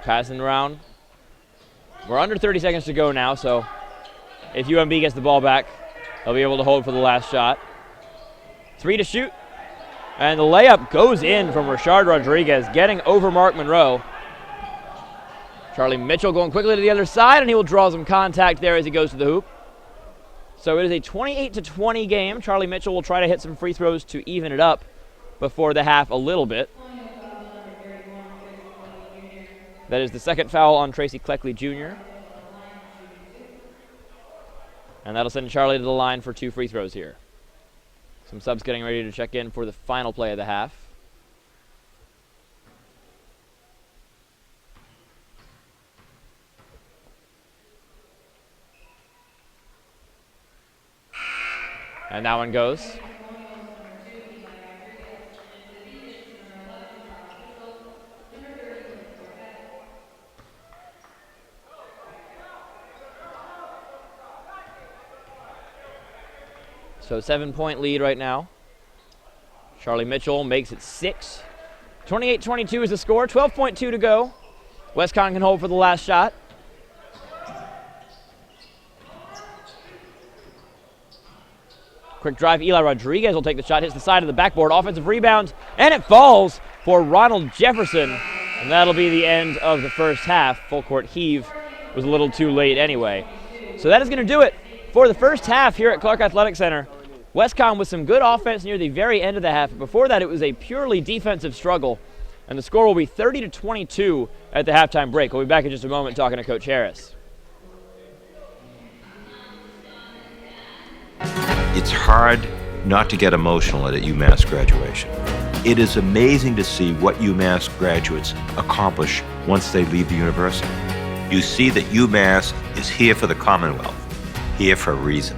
Passing around. We're under 30 seconds to go now, so if UMB gets the ball back, they'll be able to hold for the last shot. 3 to shoot. And the layup goes in from Rashard Rodriguez, getting over Mark Monroe. Charlie Mitchell going quickly to the other side, and he will draw some contact there as he goes to the hoop. So it is a 28-20 game. Charlie Mitchell will try to hit some free throws to even it up before the half a little bit. That is the second foul on Tracy Cleckley Jr. And that'll send Charlie to the line for 2 free throws here. Some subs getting ready to check in for the final play of the half. And that one goes. So 7-point lead right now. Charlie Mitchell makes it 6. 28-22 is the score, 12.2 to go. WestCon can hold for the last shot. Quick drive, Eli Rodriguez will take the shot, hits the side of the backboard, offensive rebound, and it falls for Ronald Jefferson. And that'll be the end of the first half. Full court heave was a little too late anyway. So that is going to do it for the first half here at Clark Athletic Center. WestCon with some good offense near the very end of the half. Before that, it was a purely defensive struggle, and the score will be 30-22 at the halftime break. We'll be back in just a moment talking to Coach Harris.
It's hard not to get emotional at a UMass graduation. It is amazing to see what UMass graduates accomplish once they leave the university. You see that UMass is here for the Commonwealth, here for a reason.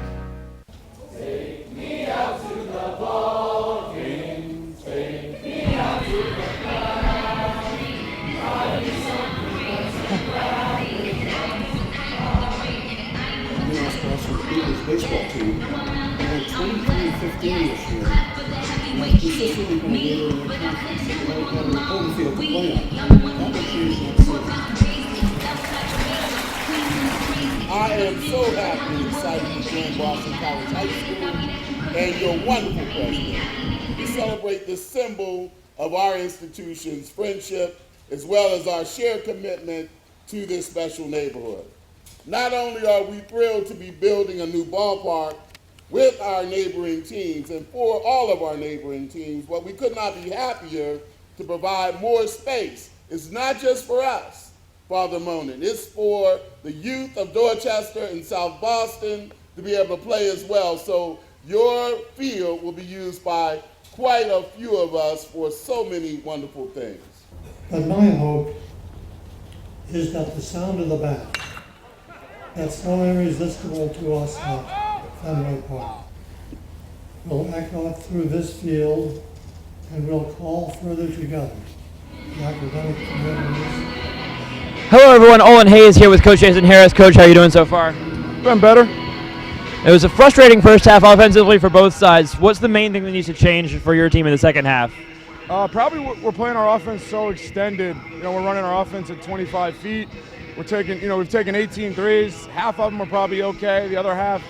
Baseball team and 23-15 this year. And consistently been leading in the conference. So they have a home field to play on. That will change next season.
I am so happy and excited to join Boston College High School and your wonderful president to celebrate the symbol of our institution's friendship as well as our shared commitment to this special neighborhood. Not only are we thrilled to be building a new ballpark with our neighboring teams and for all of our neighboring teams, but we could not be happier to provide more space. It's not just for us, Father Monin. It's for the youth of Dorchester and South Boston to be able to play as well. So your field will be used by quite a few of us for so many wonderful things.
But my hope is that the sound of the band that's so irresistible to us at Fenway Park will echo through this field and will call further together the academic communities.
Hello everyone, Olin Hayes here with Coach Jason Harris. Coach, how are you doing so far?
Doing better.
It was a frustrating first half offensively for both sides. What's the main thing that needs to change for your team in the second half?
Probably we're playing our offense so extended. You know, we're running our offense at 25 feet. we're taking, we've taken 18 threes. Half of them are probably okay. The other half,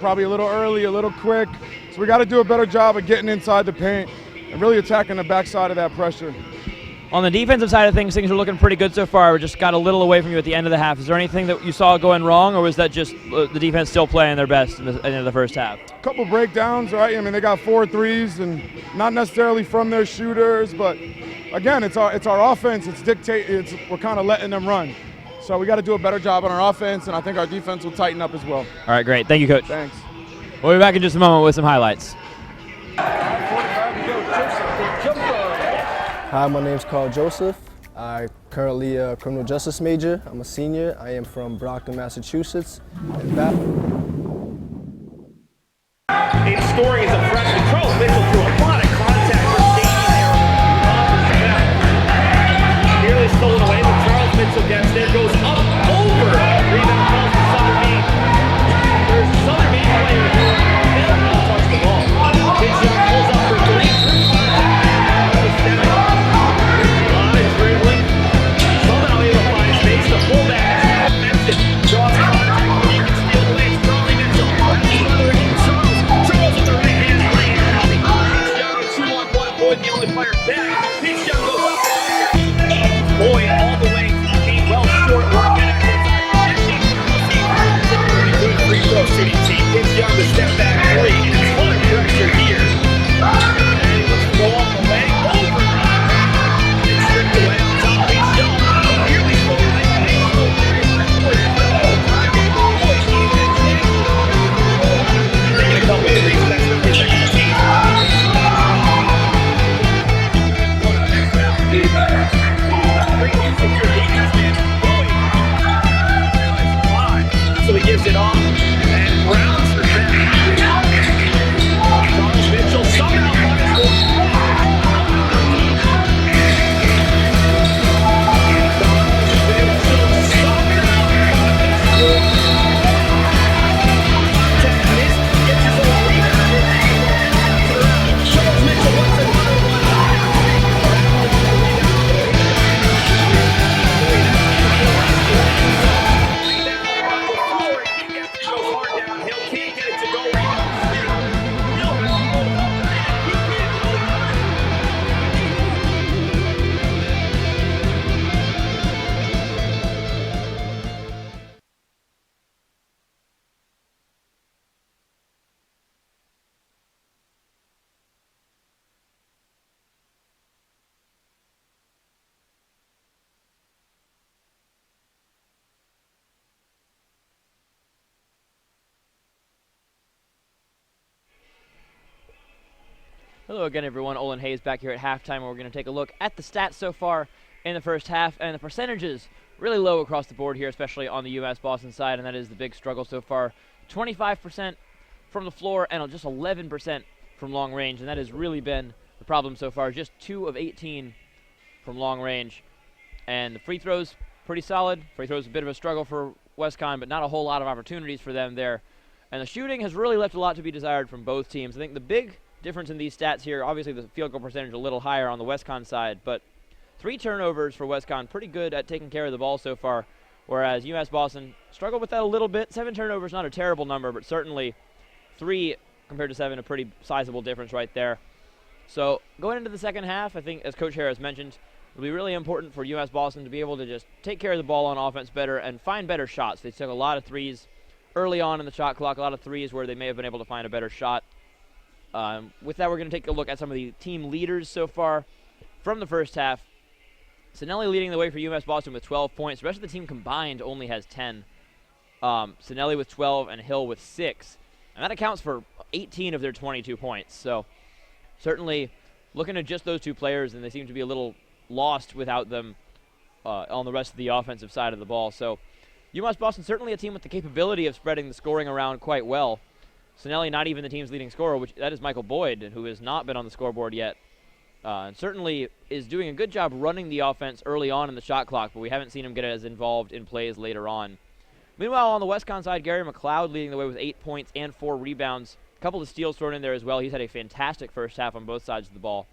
probably a little early, a little quick. So we got to do a better job of getting inside the paint and really attacking the backside of that pressure.
On the defensive side of things are looking pretty good so far. We just got a little away from you at the end of the half. Is there anything that you saw going wrong, or was that just the defense still playing their best in the end of the first half?
A couple breakdowns, right? I mean, they got 4 threes, and not necessarily from their shooters, but again, it's our offense. We're kind of letting them run. So we got to do a better job on our offense, and I think our defense will tighten up as well.
All right, great. Thank you, Coach.
Thanks.
We'll be back in just a moment with some highlights.
Hi, my name's Carl Joseph. I currently a criminal justice major. I'm a senior. I am from Brockton, Massachusetts.
In scoring as a freshman, Charles Mitchell threw a lot of contact for Steve. Nearly stolen away, but Charles Mitchell gets it, goes up over. Rebound falls to Southerby. There's a Southerby player who failed to touch the ball. Vince Young pulls up for 3. So he gives it off, and Brown's for them. Charles Mitchell somehow punished.
Hello again, everyone. Olin Hayes back here at halftime, where we're going to take a look at the stats so far in the first half, and the percentages really low across the board here, especially on the UMass Boston side, and that is the big struggle so far. 25% from the floor and just 11% from long range, and that has really been the problem so far. Just 2 of 18 from long range, and the free throws pretty solid. Free throws a bit of a struggle for WestCon, but not a whole lot of opportunities for them there. And the shooting has really left a lot to be desired from both teams. I think the big difference in these stats here, obviously the field goal percentage a little higher on the WestCon side, but 3 turnovers for WestCon, pretty good at taking care of the ball so far, whereas UMass Boston struggled with that a little bit. 7 turnovers, not a terrible number, but certainly 3 compared to 7, a pretty sizable difference right there. So going into the second half, I think, as Coach Harris mentioned, it'll be really important for UMass Boston to be able to just take care of the ball on offense better and find better shots. They took a lot of threes early on in the shot clock, a lot of threes where they may have been able to find a better shot. With that, we're going to take a look at some of the team leaders so far from the first half. Cinelli leading the way for UMass Boston with 12 points. The rest of the team combined only has 10. Cinelli with 12 and Hill with 6. And that accounts for 18 of their 22 points. So certainly looking at just those 2 players, and they seem to be a little lost without them on the rest of the offensive side of the ball. So UMass Boston certainly a team with the capability of spreading the scoring around quite well. Cinelli not even the team's leading scorer, which that is Michael Boyd, who has not been on the scoreboard yet. And certainly is doing a good job running the offense early on in the shot clock, but we haven't seen him get as involved in plays later on. Meanwhile, on the WestCon side, Gary McLeod leading the way with 8 points and 4 rebounds. A couple of steals thrown in there as well. He's had a fantastic first half on both sides of the ball.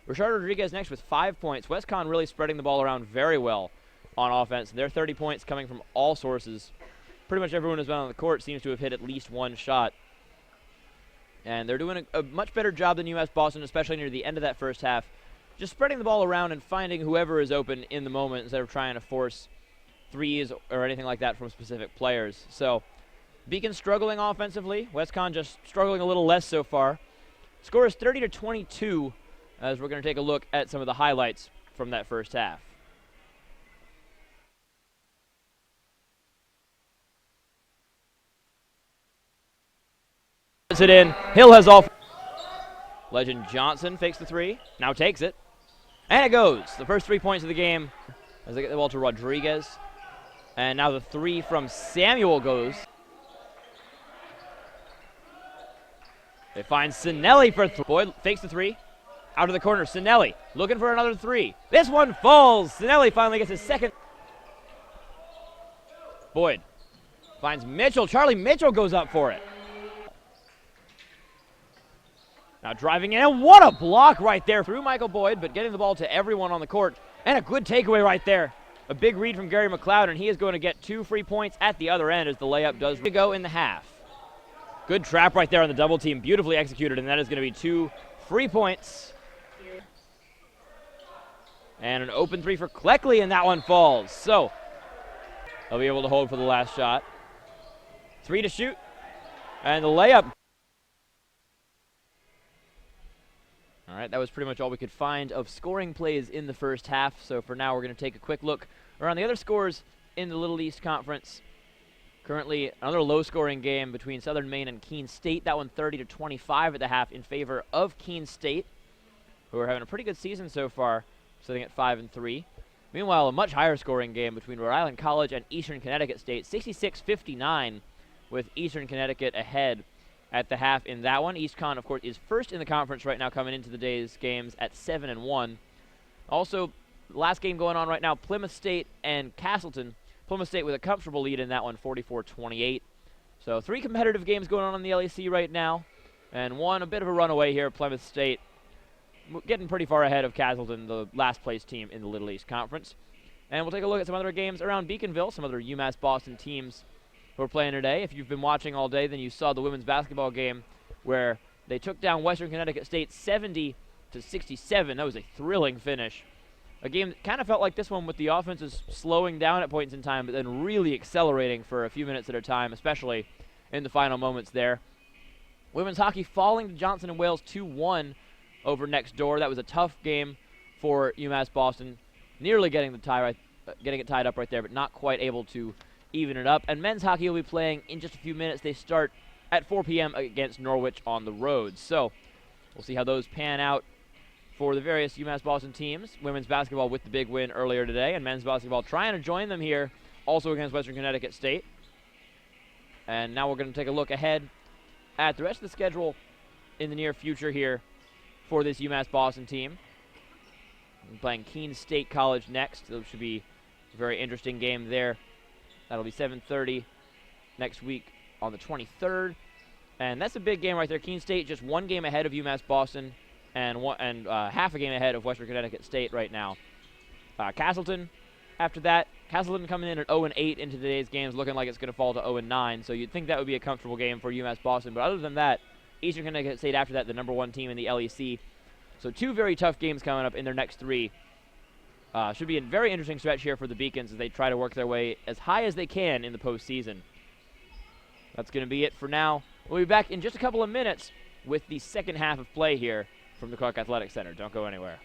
Rashard Rodriguez next with 5 points. WestCon really spreading the ball around very well on offense. Their 30 points coming from all sources. Pretty much everyone who's been on the court seems to have hit at least one shot. And they're doing a much better job than UMass Boston, especially near the end of that first half. Just spreading the ball around and finding whoever is open in the moment instead of trying to force threes or anything like that from specific players. So Beacon struggling offensively. WestCon just struggling a little less so far. Score is 30-22 as we're going to take a look at some of the highlights from that first half. Puts it in. Hill has all. Legend Johnson fakes the three. Now takes it. And it goes. The first 3 points of the game as they get the ball to Rodriguez. And now the three from Samuel goes. They find Cinelli for Boyd fakes the three. Out of the corner, Cinelli looking for another three. This one falls. Cinelli finally gets his second. Boyd finds Mitchell. Charlie Mitchell goes up for it. Now driving in, and what a block right there through Michael Boyd, but getting the ball to everyone on the court. And a good takeaway right there. A big read from Gary McLeod, and he is going to get 2 free points at the other end as the layup does go in the half. Good trap right there on the double team, beautifully executed, and that is going to be 2 free points. And an open three for Kleckley, and that one falls. So they'll be able to hold for the last shot. 3 to shoot, and the layup. All right, that was pretty much all we could find of scoring plays in the first half. So for now, we're going to take a quick look around the other scores in the Little East Conference. Currently, another low-scoring game between Southern Maine and Keene State. That one 30-25 at the half in favor of Keene State, who are having a pretty good season so far, sitting at 5-3. Meanwhile, a much higher-scoring game between Rhode Island College and Eastern Connecticut State, 66-59, with Eastern Connecticut ahead at the half in that one. EastCon, of course, is first in the conference right now coming into the day's games at 7-1. Also, last game going on right now, Plymouth State and Castleton. Plymouth State with a comfortable lead in that one, 44-28. So 3 competitive games going on in the LEC right now, and one a bit of a runaway here. Plymouth State getting pretty far ahead of Castleton, the last place team in the Little East Conference. And we'll take a look at some other games around Beaconville, some other UMass Boston teams who are playing today. If you've been watching all day, then you saw the women's basketball game where they took down Western Connecticut State 70-67. That was a thrilling finish. A game that kind of felt like this one with the offenses slowing down at points in time, but then really accelerating for a few minutes at a time, especially in the final moments there. Women's hockey falling to Johnson & Wales 2-1 over next door. That was a tough game for UMass Boston, nearly getting the tie getting it tied up right there, but not quite able to even it up. And men's hockey will be playing in just a few minutes. They start at 4 p.m. against Norwich on the road. So we'll see how those pan out for the various UMass Boston teams. Women's basketball with the big win earlier today, and men's basketball trying to join them here, also against Western Connecticut State. And now we're going to take a look ahead at the rest of the schedule in the near future here for this UMass Boston team. We're playing Keene State College next. That should be a very interesting game there. That'll be 7:30 next week on the 23rd. And that's a big game right there. Keene State just 1 game ahead of UMass Boston and half a game ahead of Western Connecticut State right now. Castleton, after that, Castleton coming in at 0-8 into today's games, looking like it's going to fall to 0-9. So you'd think that would be a comfortable game for UMass Boston. But other than that, Eastern Connecticut State after that, the number 1 team in the LEC. So 2 very tough games coming up in their next 3. Should be a very interesting stretch here for the Beacons as they try to work their way as high as they can in the postseason. That's going to be it for now. We'll be back in just a couple of minutes with the second half of play here from the Clark Athletic Center. Don't go anywhere.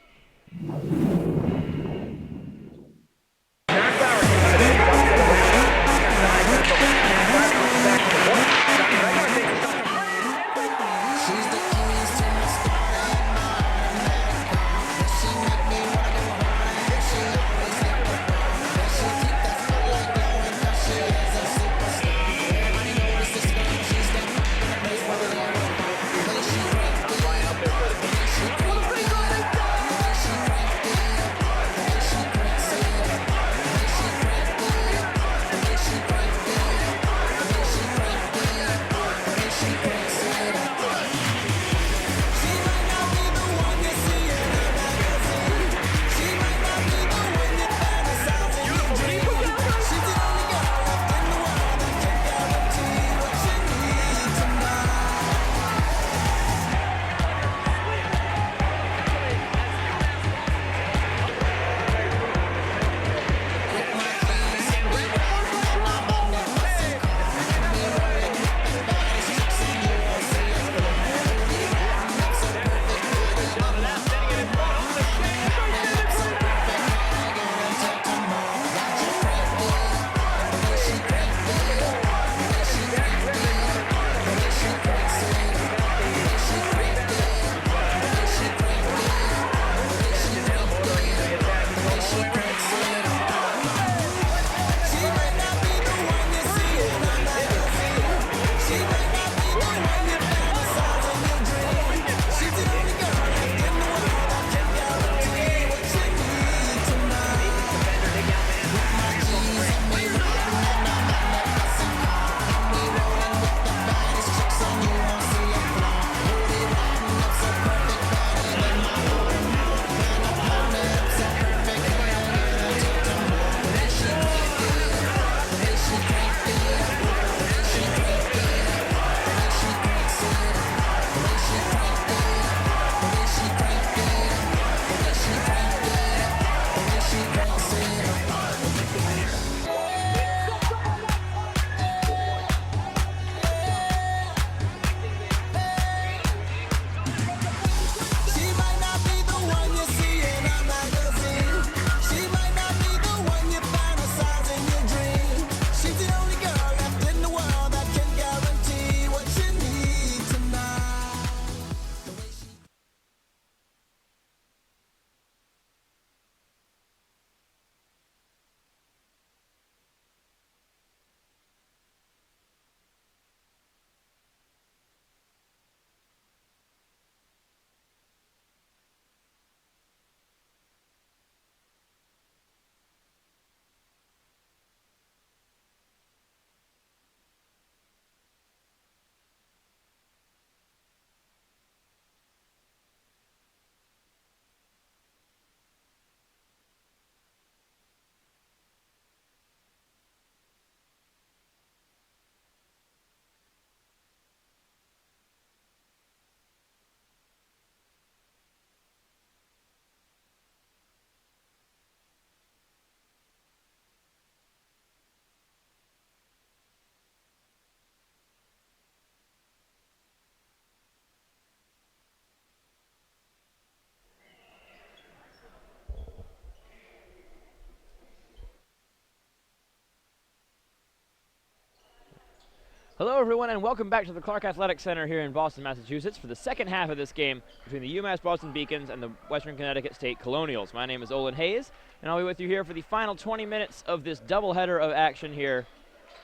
Hello, everyone, and welcome back to the Clark Athletic Center here in Boston, Massachusetts for the second half of this game between the UMass Boston Beacons and the Western Connecticut State Colonials. My name is Olin Hayes, and I'll be with you here for the final 20 minutes of this doubleheader of action here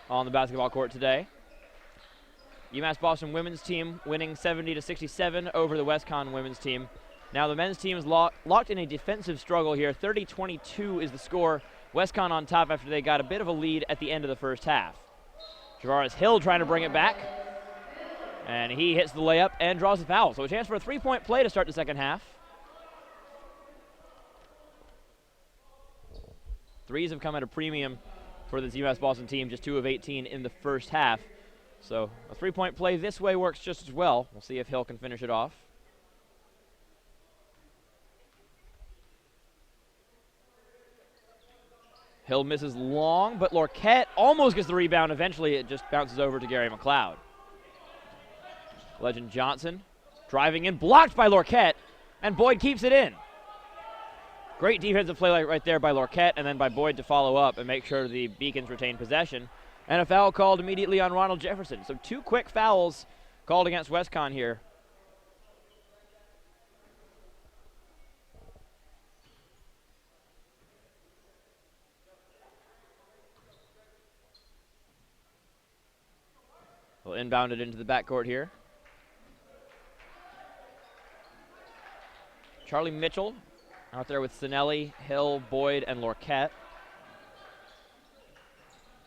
on the basketball court today. UMass Boston women's team winning 70-67 over the WestCon women's team. Now the men's team is locked in a defensive struggle here. 30-22 is the score. WestCon on top after they got a bit of a lead at the end of the first half. Javaris Hill trying to bring it back, and he hits the layup and draws the foul. So a chance for a three-point play to start the second half. Threes have come at a premium for this UMass Boston team, just 2 of 18 in the first half. So a three-point play this way works just as well. We'll see if Hill can finish it off. Hill misses long, but Lorquette almost gets the rebound. Eventually, it just bounces over to Gary McLeod. Legend Johnson driving in, blocked by Lorquette, and Boyd keeps it in. Great defensive play right there by Lorquette, and then by Boyd to follow up and make sure the Beacons retain possession. And a foul called immediately on Ronald Jefferson. So 2 quick fouls called against WestCon here. We'll inbound it into the backcourt here. Charlie Mitchell out there with Cinelli, Hill, Boyd, and Lorquette.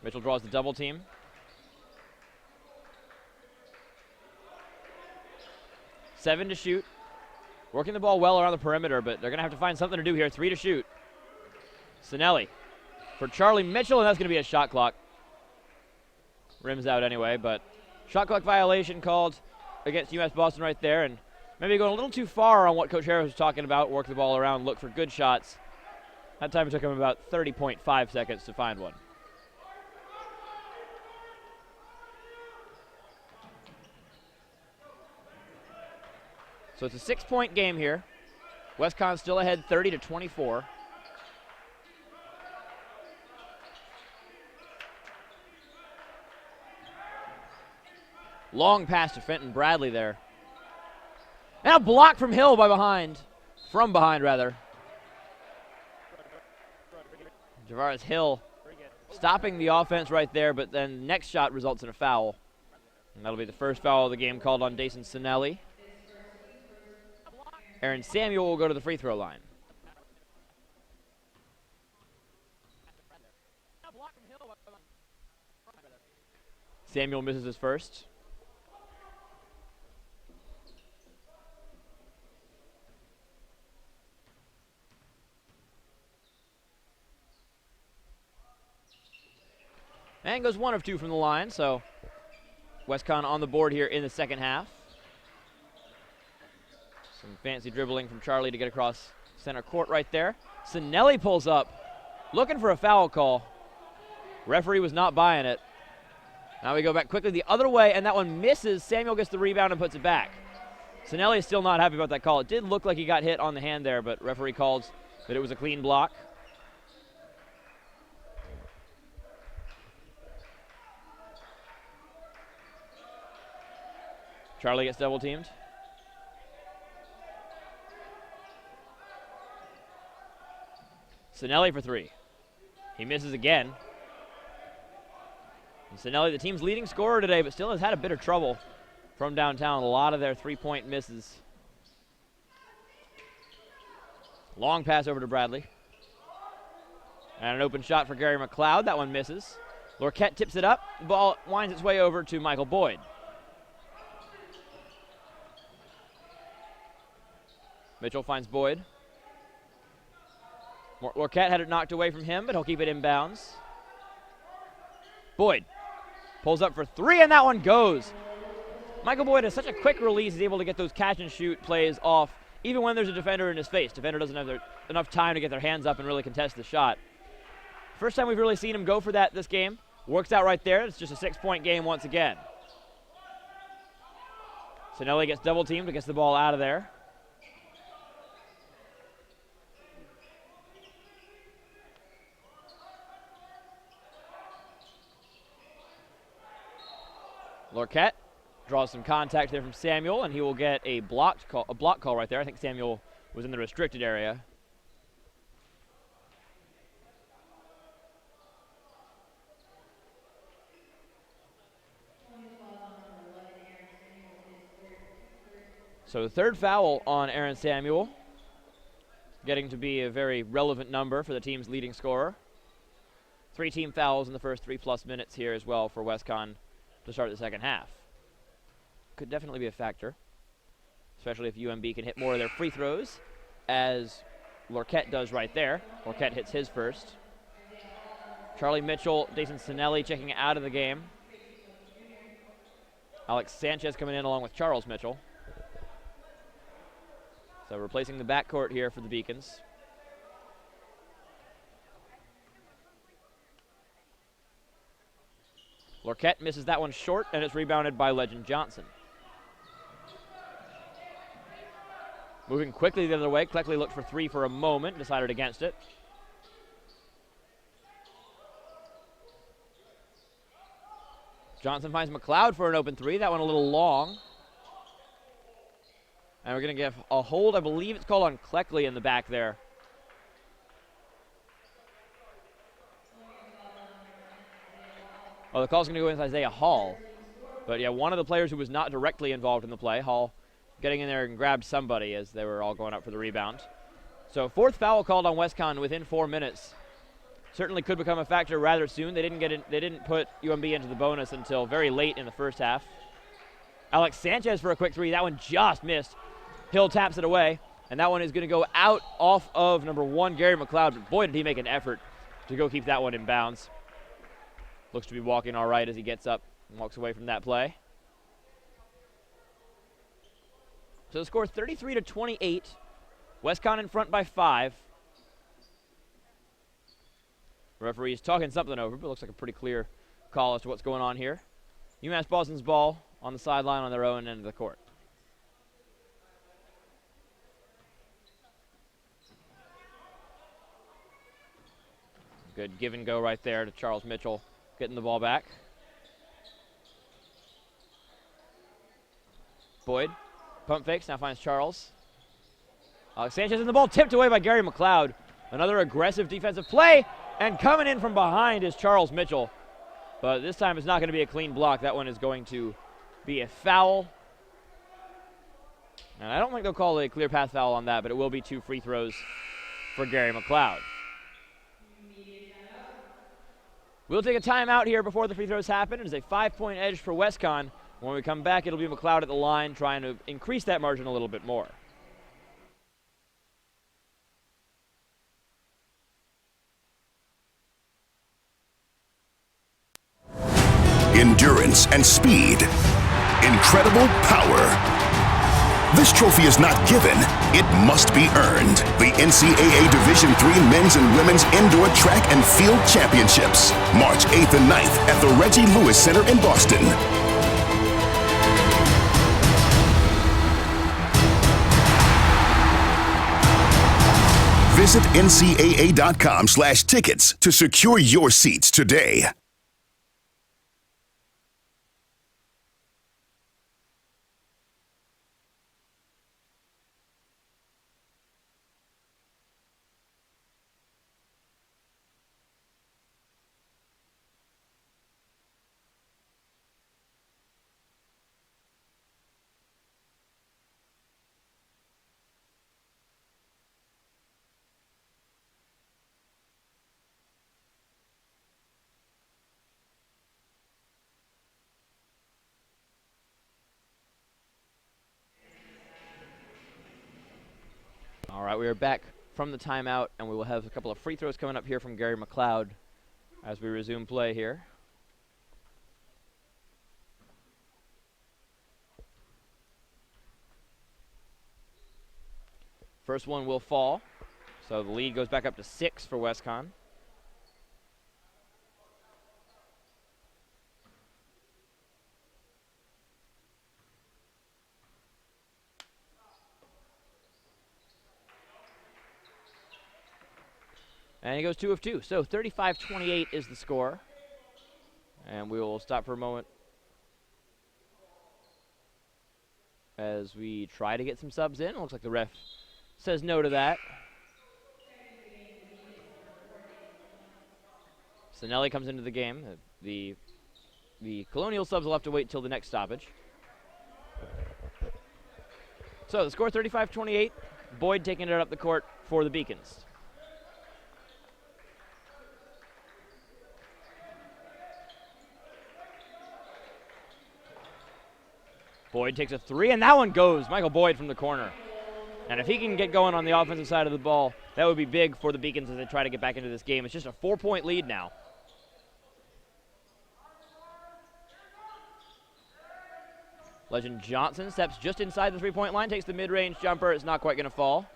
Mitchell draws the double team. Seven to shoot. Working the ball well around the perimeter, but they're going to have to find something to do here. 3 to shoot. Cinelli for Charlie Mitchell, and that's going to be a shot clock. Rims out anyway, but shot clock violation called against UMass Boston right there, and maybe going a little too far on what Coach Harris was talking about, work the ball around, look for good shots. That time it took him about 30.5 seconds to find one. So it's a 6-point game here. WestCon still ahead 30-24. Long pass to Fenton Bradley there. And a block from Hill from behind rather. Javaris Hill stopping the offense right there, but then next shot results in a foul. And that'll be the first foul of the game called on Dasani Cinelli. Aaron Samuel will go to the free throw line. Samuel misses his first. And goes 1 of 2 from the line, so WestCon on the board here in the second half. Some fancy dribbling from Charlie to get across center court right there. Cinelli pulls up, looking for a foul call. Referee was not buying it. Now we go back quickly the other way, and that one misses. Samuel gets the rebound and puts it back. Cinelli is still not happy about that call. It did look like he got hit on the hand there, but referee calls that it was a clean block. Charlie gets double teamed. Cinelli for 3. He misses again. And Cinelli, the team's leading scorer today, but still has had a bit of trouble from downtown. A lot of their 3-point misses. Long pass over to Bradley. And an open shot for Gary McLeod. That one misses. Lorquette tips it up. The ball winds its way over to Michael Boyd. Mitchell finds Boyd. Lorquette had it knocked away from him, but he'll keep it inbounds. Boyd pulls up for 3, and that one goes. Michael Boyd has such a quick release. He's able to get those catch-and-shoot plays off, even when there's a defender in his face. Defender doesn't have enough time to get their hands up and really contest the shot. First time we've really seen him go for that this game. Works out right there. It's just a 6-point game once again. Cinelli gets double-teamed, gets the ball out of there. Lorquette draws some contact there from Samuel, and he will get a block call right there. I think Samuel was in the restricted area. So the third foul on Aaron Samuel, getting to be a very relevant number for the team's leading scorer. 3 team fouls in the first 3+ minutes here as well for WestCon to start the second half. Could definitely be a factor, especially if UMB can hit more of their free throws, as Lorquette does right there. Lorquette hits his first. Charlie Mitchell, Dasani Cinelli checking out of the game. Alex Sanchez coming in along with Charles Mitchell. So replacing the backcourt here for the Beacons. Lorquette misses that one short, and it's rebounded by Legend Johnson. Moving quickly the other way, Cleckley looked for 3 for a moment, decided against it. Johnson finds McLeod for an open 3, that one a little long. And we're going to give a hold, I believe it's called on Cleckley in the back there. Oh, the call's going to go with Isaiah Hall. But yeah, one of the players who was not directly involved in the play, Hall, getting in there and grabbed somebody as they were all going up for the rebound. So 4th foul called on WestCon within 4 minutes. Certainly could become a factor rather soon. They didn't put UMB into the bonus until very late in the first half. Alex Sanchez for a quick 3. That one just missed. Hill taps it away, and that one is going to go out off of number 1, Gary McLeod. But boy, did he make an effort to go keep that one in bounds. Looks to be walking all right as he gets up and walks away from that play. So the score 33-28. WestCon in front by 5. The referee's talking something over, but it looks like a pretty clear call as to what's going on here. UMass Boston's ball on the sideline on their own end of the court. Good give and go right there to Charles Mitchell, getting the ball back. Boyd, pump fakes, now finds Charles. Alex Sanchez in the ball, tipped away by Gary McLeod. Another aggressive defensive play, and coming in from behind is Charles Mitchell. But this time it's not going to be a clean block. That one is going to be a foul. And I don't think they'll call a clear path foul on that, but it will be 2 free throws for Gary McLeod. We'll take a timeout here before the free throws happen. It is a 5-point edge for WestCon. When we come back, it'll be McLeod at the line trying to increase that margin a little bit more.
Endurance and speed. Incredible power. This trophy is not given, it must be earned. The NCAA Division III Men's and Women's Indoor Track and Field Championships, March 8th and 9th at the Reggie Lewis Center in Boston. Visit ncaa.com/tickets to secure your seats today.
All right, we are back from the timeout, and we will have a couple of free throws coming up here from Gary McLeod as we resume play here. First one will fall, so the lead goes back up to 6 for WestCon. And he goes 2 of 2. So 35-28 is the score. And we will stop for a moment as we try to get some subs in. Looks like the ref says no to that. Cinelli comes into the game. The Colonial subs will have to wait till the next stoppage. So the score 35-28. Boyd taking it up the court for the Beacons. Boyd takes a three, and that one goes. Michael Boyd from the corner. And if he can get going on the offensive side of the ball, that would be big for the Beacons as they try to get back into this game. It's just a 4-point lead now. Legend Johnson steps just inside the three-point line, takes the mid-range jumper. It's not quite going to fall.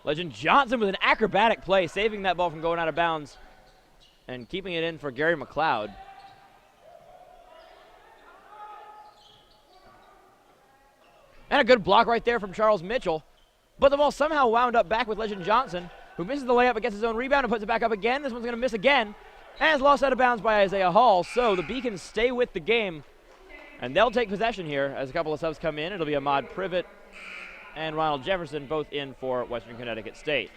Legend Johnson with an acrobatic play, saving that ball from going out of bounds and keeping it in for Gary McLeod. And a good block right there from Charles Mitchell. But the ball somehow wound up back with Legend Johnson, who misses the layup but gets his own rebound and puts it back up again. This one's going to miss again. And is lost out of bounds by Isaiah Hall. So the Beacons stay with the game. And they'll take possession here as a couple of subs come in. It'll be Ahmad Privet and Ronald Jefferson, both in for Western Connecticut State.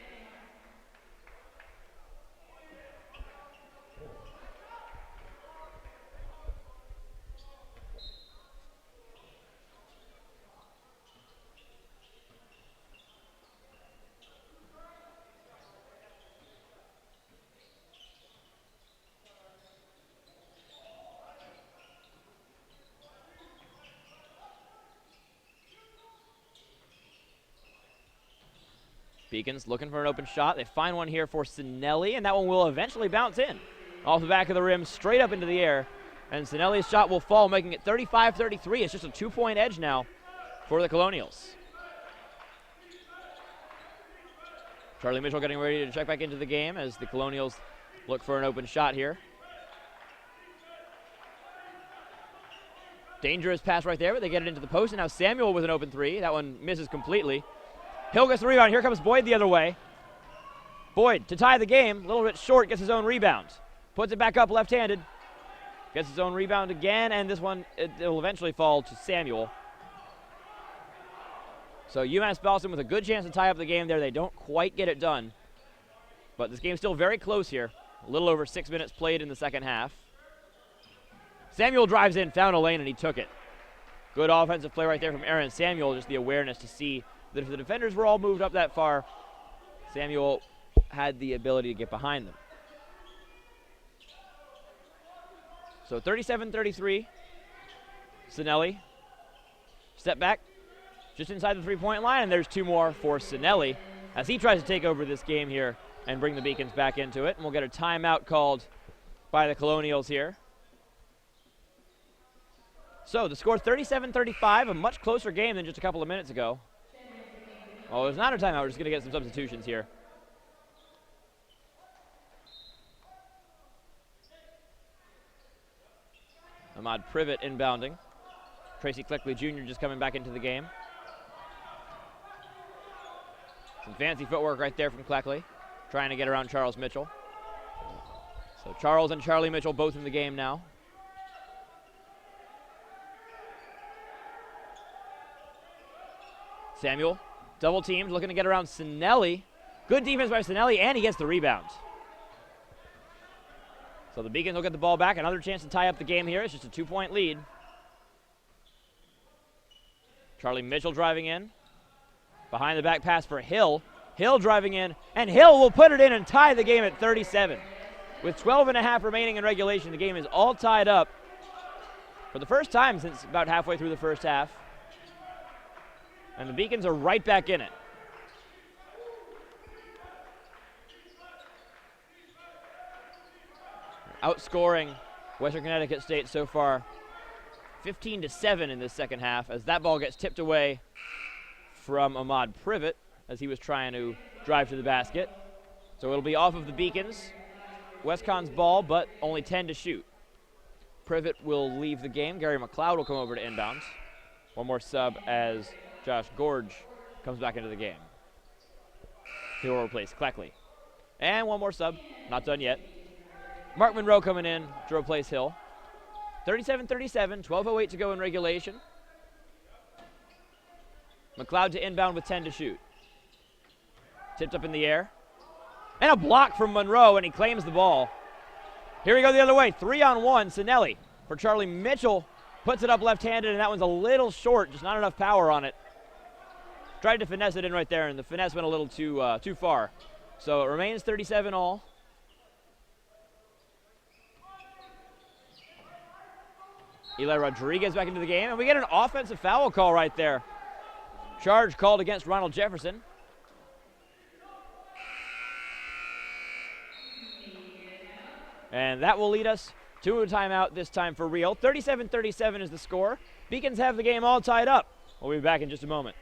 Beacons looking for an open shot. They find one here for Cinelli, and that one will eventually bounce in off the back of the rim, straight up into the air. And Cinelli's shot will fall, making it 35-33. It's just a 2-point edge now for the Colonials. Charlie Mitchell getting ready to check back into the game as the Colonials look for an open shot here. Dangerous pass right there, but they get it into the post, and now Samuel with an open three. That one misses completely. Hill gets the rebound. Here comes Boyd the other way. Boyd to tie the game. A little bit short, gets his own rebound. Puts it back up left-handed. Gets his own rebound again, and this one, it will eventually fall to Samuel. So UMass Boston with a good chance to tie up the game there. They don't quite get it done. But this game's still very close here. A little over 6 minutes played in the second half. Samuel drives in, found a lane, and he took it. Good offensive play right there from Aaron Samuel. Just the awareness to see that if the defenders were all moved up that far, Samuel had the ability to get behind them. So 37-33. Cinelli. Step back. Just inside the three-point line, and there's two more for Cinelli as he tries to take over this game here and bring the Beacons back into it. And we'll get a timeout called by the Colonials here. So the score 37-35, a much closer game than just a couple of minutes ago. Oh, there's not a timeout. We're just going to get some substitutions here. Ahmad Privet inbounding. Tracy Cleckley Jr. just coming back into the game. Some fancy footwork right there from Cleckley, trying to get around Charles Mitchell. So Charles and Charlie Mitchell both in the game now. Samuel, double teamed, looking to get around Cinelli. Good defense by Cinelli, and he gets the rebound. So the Beacons will get the ball back. Another chance to tie up the game here. It's just a 2-point lead. Charlie Mitchell driving in. Behind the back pass for Hill. Hill driving in, and Hill will put it in and tie the game at 37. With 12.5 remaining in regulation, the game is all tied up for the first time since about halfway through the first half. And the Beacons are right back in it. Outscoring Western Connecticut State so far 15-7 in this second half as that ball gets tipped away from Ahmad Privet as he was trying to drive to the basket. So it'll be off of the Beacons. WestConn's ball, but only 10 to shoot. Privet will leave the game. Gary McLeod will come over to inbounds. One more sub as Josh Gorge comes back into the game. He will replace Cleckley. And one more sub, not done yet. Mark Monroe coming in to replace Hill. 37-37, 12:08 to go in regulation. McLeod to inbound with 10 to shoot. Tipped up in the air. And a block from Monroe, and he claims the ball. Here we go the other way. 3-on-1. Cinelli for Charlie Mitchell. Puts it up left-handed, and that one's a little short. Just not enough power on it. Tried to finesse it in right there, and the finesse went a little too far. So it remains 37 all. Eli Rodriguez back into the game, and we get an offensive foul call right there. Charge called against Ronald Jefferson. And that will lead us to a timeout, this time for real. 37-37 is the score. Beacons have the game all tied up. We'll be back in just a moment.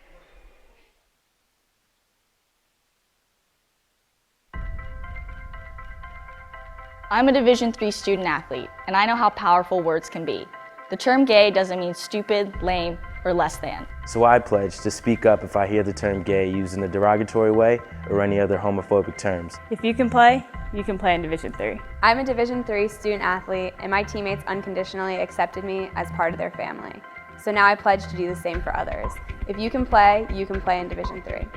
I'm a Division III student athlete, and I know how powerful words can be. The term gay doesn't mean stupid, lame, or less than.
So I pledge to speak up if I hear the term gay used in a derogatory way or any other homophobic terms.
If you can play in Division III.
I'm a Division III student athlete, and my teammates unconditionally accepted me as part of their family. So now I pledge to do the same for others. If you can play in Division III.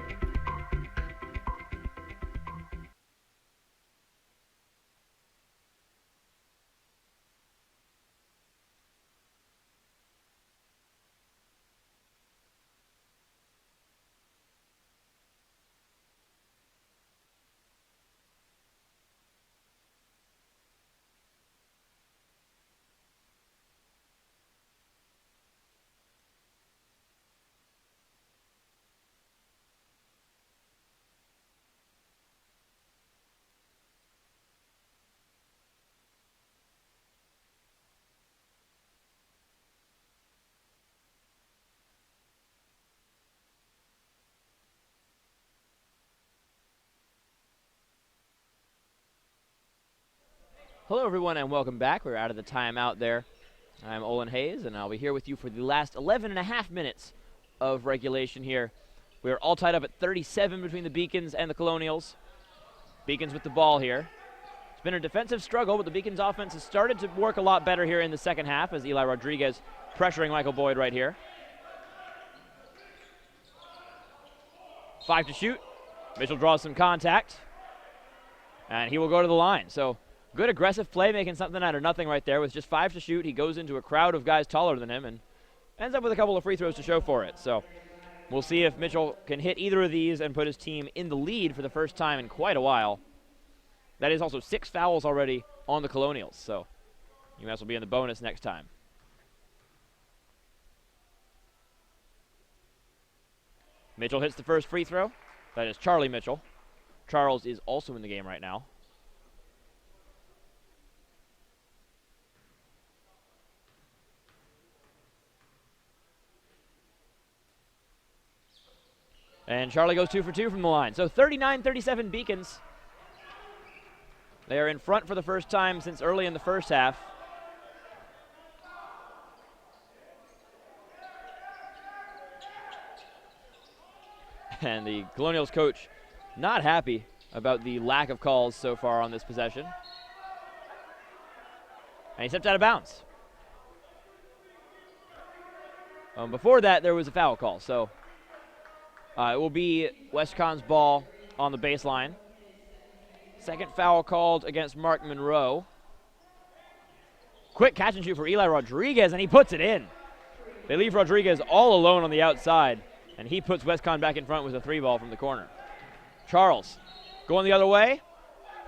Hello, everyone, and welcome back. We're out of the timeout there. I'm Olin Hayes, and I'll be here with you for the last 11.5 minutes of regulation here. We are all tied up at 37 between the Beacons and the Colonials. Beacons with the ball here. It's been a defensive struggle, but the Beacons offense has started to work a lot better here in the second half as Eli Rodriguez pressuring Michael Boyd right here. 5 to shoot. Mitchell draws some contact, and he will go to the line. So good aggressive play, making something out of nothing right there. With just 5 to shoot, he goes into a crowd of guys taller than him and ends up with a couple of free throws to show for it. So we'll see if Mitchell can hit either of these and put his team in the lead for the first time in quite a while. That is also 6 fouls already on the Colonials, so UMass will be in the bonus next time. Mitchell hits the first free throw. That is Charlie Mitchell. Charles is also in the game right now. And Charlie goes 2 for 2 from the line. So 39-37 Beacons. They are in front for the first time since early in the first half. And the Colonials coach not happy about the lack of calls so far on this possession. And he stepped out of bounds. Before that, there was a foul call, so it will be WestConn's ball on the baseline. Second foul called against Mark Monroe. Quick catch and shoot for Eli Rodriguez, and he puts it in. They leave Rodriguez all alone on the outside, and he puts WestConn back in front with a 3-ball from the corner. Charles going the other way,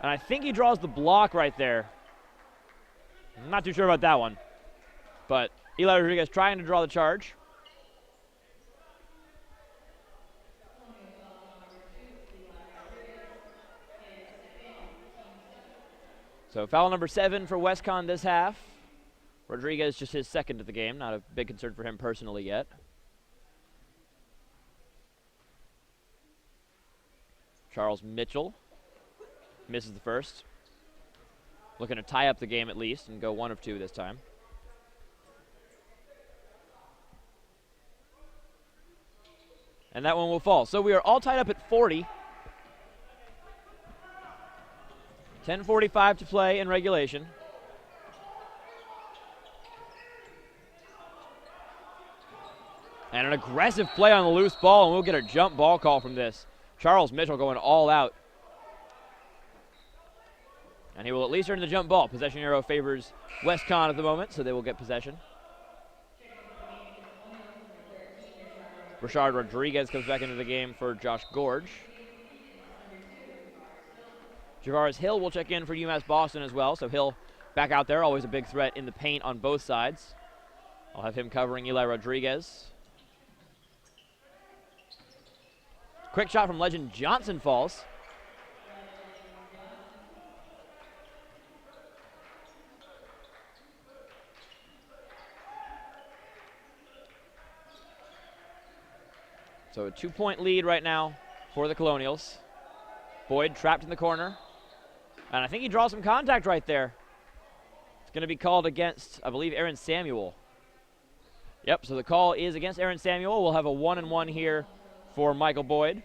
and I think he draws the block right there. I'm not too sure about that one, but Eli Rodriguez trying to draw the charge. So foul number 7 for WestConn this half. Rodriguez just his second of the game. Not a big concern for him personally yet. Charles Mitchell misses the first. Looking to tie up the game at least and go 1 of 2 this time. And that one will fall. So we are all tied up at 40. 10:45 to play in regulation. And an aggressive play on the loose ball, and we'll get a jump ball call from this. Charles Mitchell going all out. And he will at least earn the jump ball. Possession arrow favors WestCon at the moment, so they will get possession. Rashard Rodriguez comes back into the game for Josh Gorge. Javaris Hill will check in for UMass Boston as well, so Hill back out there, always a big threat in the paint on both sides. I'll have him covering Eli Rodriguez. Quick shot from Legend Johnson falls. So a 2-point lead right now for the Colonials. Boyd trapped in the corner. And I think he draws some contact right there. It's going to be called against, I believe, Aaron Samuel. Yep, so the call is against Aaron Samuel. We'll have a 1-and-1 here for Michael Boyd.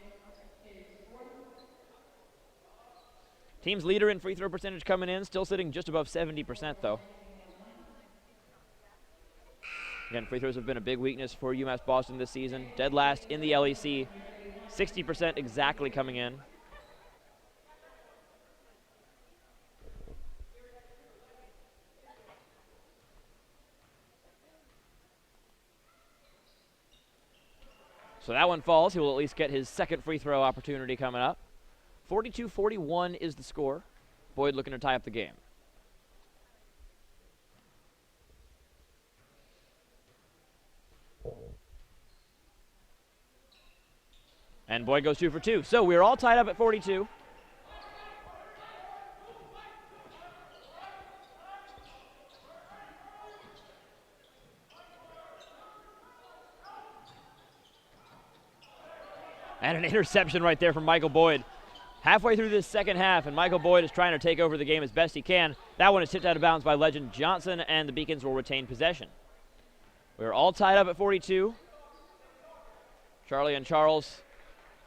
Team's leader in free throw percentage coming in, still sitting just above 70% though. Again, free throws have been a big weakness for UMass Boston this season. Dead last in the LEC, 60% exactly coming in. So that one falls. He will at least get his second free throw opportunity coming up. 42-41 is the score. Boyd looking to tie up the game. And Boyd goes 2 for 2. So we're all tied up at 42. And an interception right there from Michael Boyd. Halfway through this second half, and Michael Boyd is trying to take over the game as best he can. That one is tipped out of bounds by Legend Johnson, and the Beacons will retain possession. We're all tied up at 42. Charlie and Charles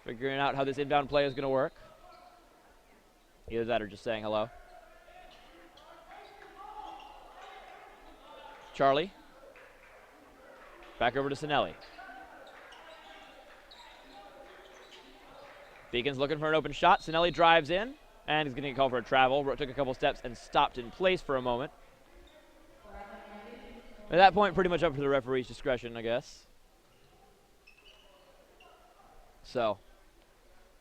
figuring out how this inbound play is going to work. Either that or just saying hello. Charlie. Back over to Cinelli. Beacons looking for an open shot. Cinelli drives in, and he's going to get called for a travel. Took a couple steps and stopped in place for a moment. At that point, pretty much up to the referee's discretion, I guess. So,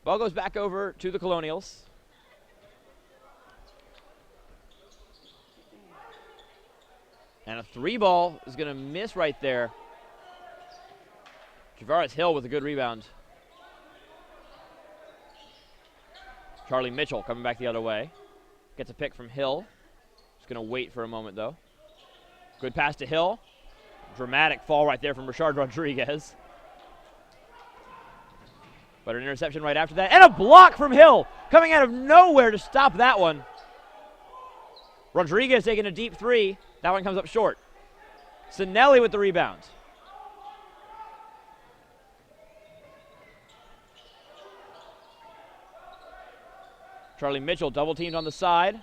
ball goes back over to the Colonials. And a 3 ball is going to miss right there. Javaris Hill with a good rebound. Charlie Mitchell coming back the other way. Gets a pick from Hill. Just going to wait for a moment, though. Good pass to Hill. Dramatic fall right there from Rashard Rodriguez. But an interception right after that. And a block from Hill coming out of nowhere to stop that one. Rodriguez taking a deep 3. That one comes up short. Cinelli with the rebound. Charlie Mitchell double teamed on the side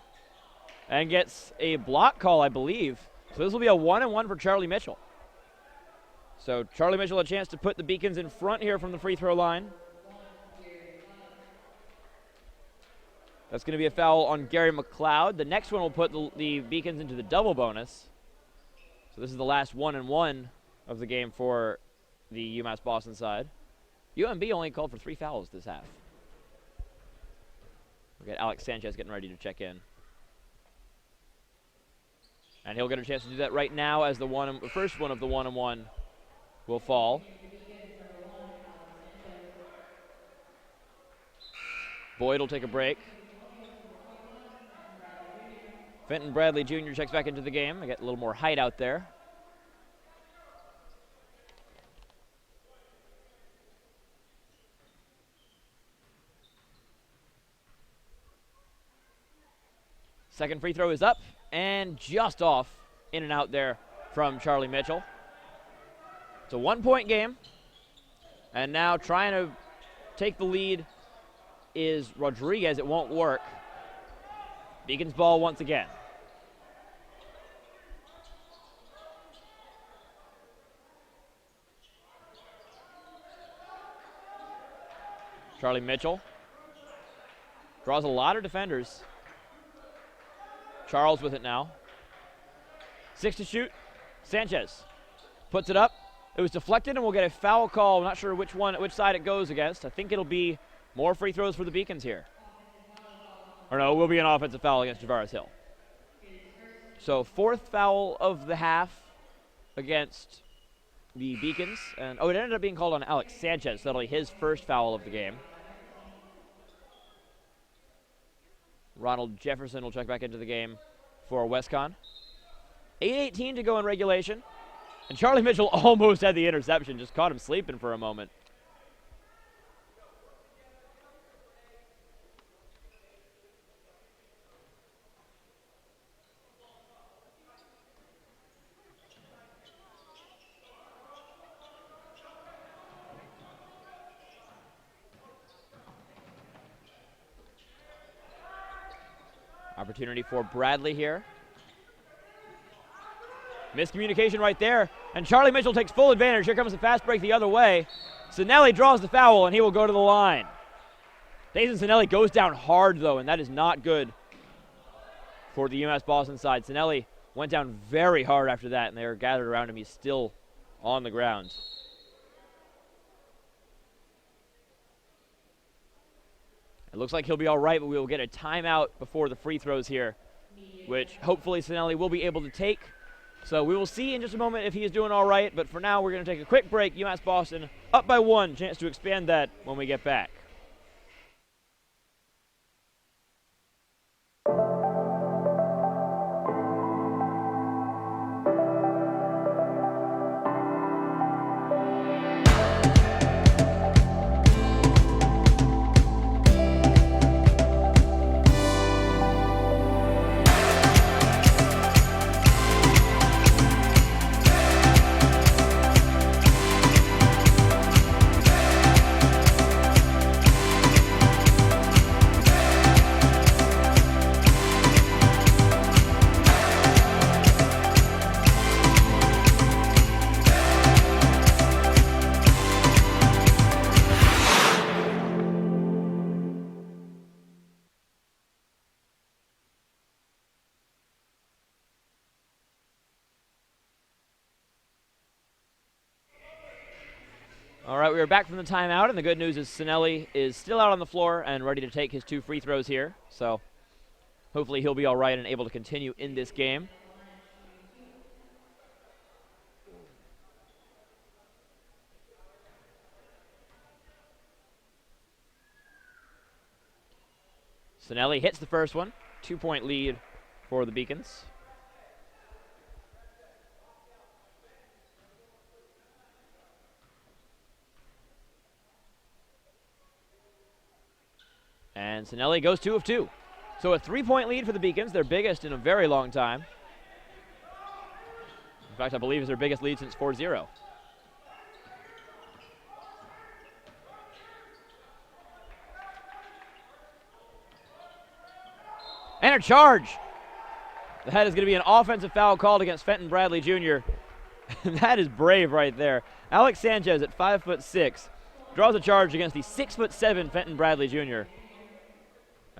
and gets a block call, I believe. So this will be a 1-and-1 for Charlie Mitchell. So Charlie Mitchell a chance to put the Beacons in front here from the free throw line. That's going to be a foul on Gary McLeod. The next one will put the Beacons into the double bonus. So this is the last 1-and-1 of the game for the UMass Boston side. UMB only called for 3 fouls this half. We got Alex Sanchez getting ready to check in. And he'll get a chance to do that right now as the first one of the 1-and-1 will fall. Boyd will take a break. Fenton Bradley Jr. checks back into the game. I get a little more height out there. Second free throw is up and just off, in and out there from Charlie Mitchell. It's a 1-point game. And now trying to take the lead is Rodriguez. It won't work. Beacons ball once again. Charlie Mitchell draws a lot of defenders. Charles with it now. 6 to shoot. Sanchez puts it up. It was deflected, and we'll get a foul call. I'm not sure which side it goes against. I think it'll be more free throws for the Beacons here. Or no, it will be an offensive foul against Javaris Hill. So 4th foul of the half against the Beacons. And it ended up being called on Alex Sanchez. So that'll be his first foul of the game. Ronald Jefferson will check back into the game for Westcon. 8:18 to go in regulation. And Charlie Mitchell almost had the interception, just caught him sleeping for a moment. Opportunity for Bradley here. Miscommunication right there, and Charlie Mitchell takes full advantage. Here comes the fast break the other way. Cinelli draws the foul, and he will go to the line. Dasani Cinelli goes down hard, though, and that is not good for the UMass Boston side. Cinelli went down very hard after that, and they are gathered around him. He's still on the ground. It looks like he'll be all right, but we will get a timeout before the free throws here, which hopefully Cinelli will be able to take. So we will see in just a moment if he is doing all right, but for now we're going to take a quick break. UMass Boston up by 1, chance to expand that when we get back. All right, we are back from the timeout, and the good news is Cinelli is still out on the floor and ready to take his 2 free throws here. So hopefully he'll be all right and able to continue in this game. Cinelli hits the first one. 2-point lead for the Beacons. And Cinelli goes 2 of 2. So a 3-point lead for the Beacons, their biggest in a very long time. In fact, I believe it's their biggest lead since 4-0. And a charge. That is going to be an offensive foul called against Fenton Bradley Jr. That is brave right there. Alex Sanchez at 5'6" draws a charge against the 6'7" Fenton Bradley Jr.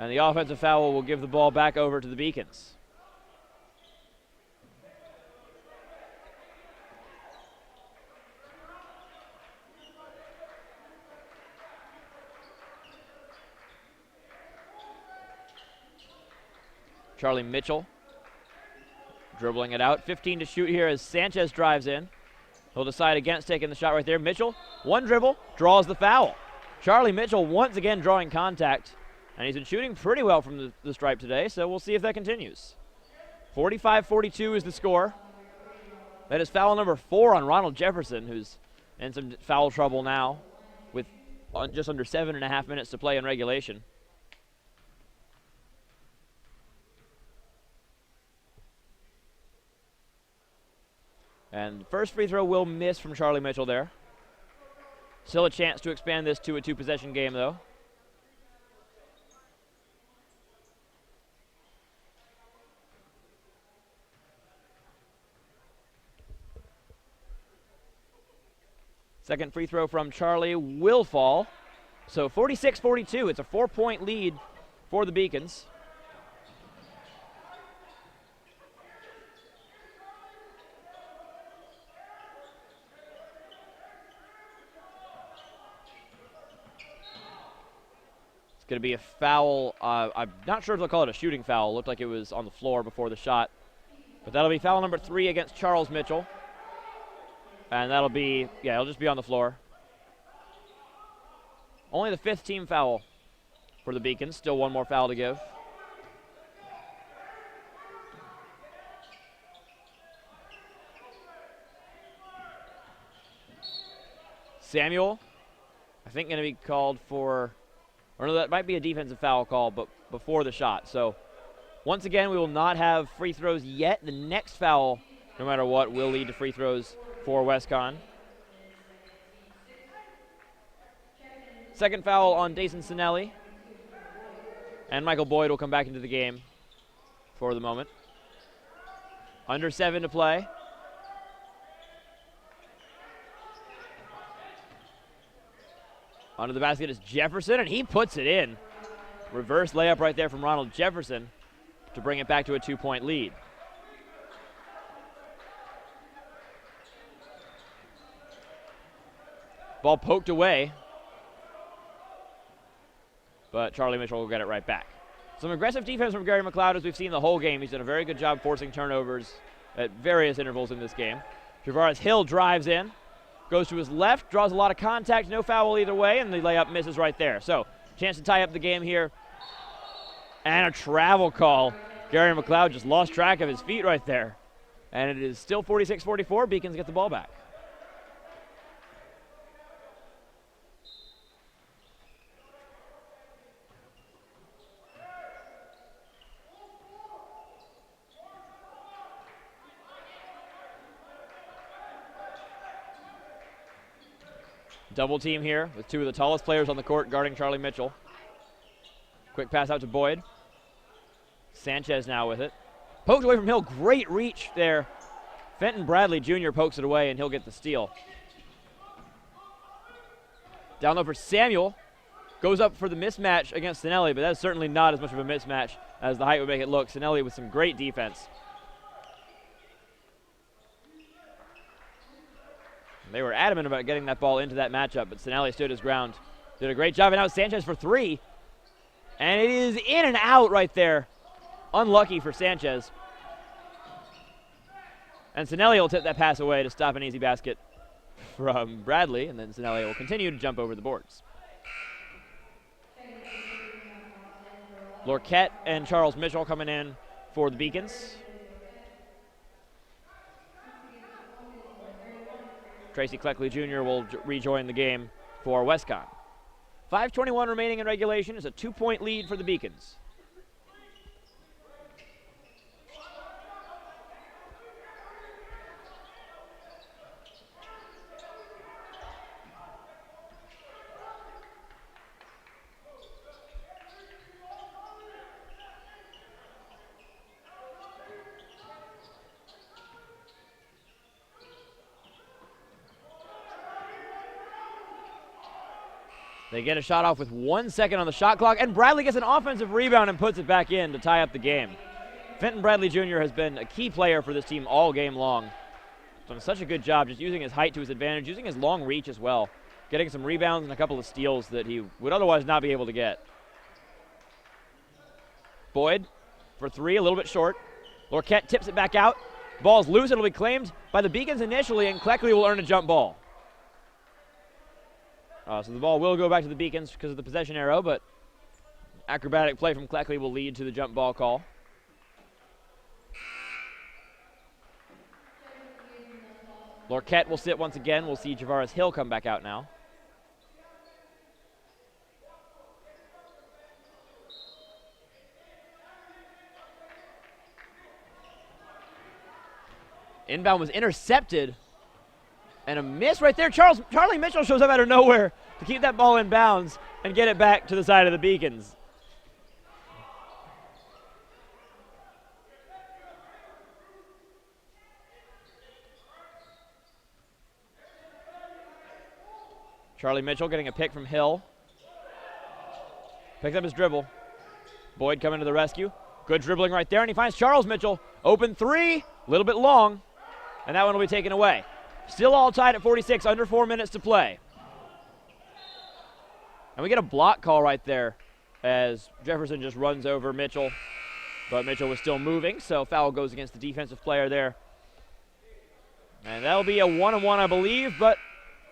And the offensive foul will give the ball back over to the Beacons. Charlie Mitchell dribbling it out. 15 to shoot here as Sanchez drives in. He'll decide against taking the shot right there. Mitchell, one dribble, draws the foul. Charlie Mitchell once again drawing contact. And he's been shooting pretty well from the stripe today, so we'll see if that continues. 45-42 is the score. That is foul number 4 on Ronald Jefferson, who's in some foul trouble now with just under 7.5 minutes to play in regulation. And first free throw will miss from Charlie Mitchell there. Still a chance to expand this to a 2-possession game, though. Second free throw from Charlie will fall. So 46-42. It's a 4-point lead for the Beacons. It's going to be a foul. I'm not sure if they'll call it a shooting foul. It looked like it was on the floor before the shot. But that'll be foul number 3 against Charles Mitchell. And that'll be, yeah, it'll just be on the floor. Only the 5th team foul for the Beacons. Still one more foul to give. Samuel, I think, going to be called for, or no, that might be a defensive foul call, but before the shot. So once again, we will not have free throws yet. The next foul, no matter what, will lead to free throws for WestCon. Second foul on Dasani Cinelli. And Michael Boyd will come back into the game for the moment. Under 7 to play. Under the basket is Jefferson, and he puts it in. Reverse layup right there from Ronald Jefferson to bring it back to a 2-point lead. Ball poked away, but Charlie Mitchell will get it right back. Some aggressive defense from Gary McLeod as we've seen the whole game. He's done a very good job forcing turnovers at various intervals in this game. Javaris Hill drives in, goes to his left, draws a lot of contact, no foul either way, and the layup misses right there. So, chance to tie up the game here. And a travel call. Gary McLeod just lost track of his feet right there. And it is still 46-44. Beacons get the ball back. Double team here with 2 of the tallest players on the court guarding Charlie Mitchell. Quick pass out to Boyd. Sanchez now with it. Poked away from Hill. Great reach there. Fenton Bradley Jr. pokes it away, and he'll get the steal. Down low for Samuel. Goes up for the mismatch against Cinelli, but that's certainly not as much of a mismatch as the height would make it look. Cinelli with some great defense. They were adamant about getting that ball into that matchup, but Cinelli stood his ground. Did a great job, and now Sanchez for 3. And it is in and out right there. Unlucky for Sanchez. And Cinelli will tip that pass away to stop an easy basket from Bradley, and then Cinelli will continue to jump over the boards. Lorquette and Charles Mitchell coming in for the Beacons. Tracy Cleckley Jr. will rejoin the game for WestCon. 5:21 remaining in regulation. Is a 2-point lead for the Beacons. They get a shot off with 1 second on the shot clock, and Bradley gets an offensive rebound and puts it back in to tie up the game. Fenton Bradley Jr. has been a key player for this team all game long. Done such a good job just using his height to his advantage, using his long reach as well, getting some rebounds and a couple of steals that he would otherwise not be able to get. Boyd for 3, a little bit short. Lorquette tips it back out. Ball's loose, it'll be claimed by the Beacons initially, and Cleckley will earn a jump ball. So the ball will go back to the Beacons because of the possession arrow, but acrobatic play from Cleckley will lead to the jump ball call. Lorquette will sit once again. We'll see Javaris Hill come back out now. Inbound was intercepted. And a miss right there. Charlie Mitchell shows up out of nowhere to keep that ball in bounds and get it back to the side of the Beacons. Charlie Mitchell getting a pick from Hill. Picks up his dribble. Boyd coming to the rescue. Good dribbling right there, and he finds Charles Mitchell. Open three, a little bit long, and that one will be taken away. Still all tied at 46, under 4 minutes to play. And we get a block call right there as Jefferson just runs over Mitchell, but Mitchell was still moving, so foul goes against the defensive player there. And that'll be a 1-on-1, I believe, but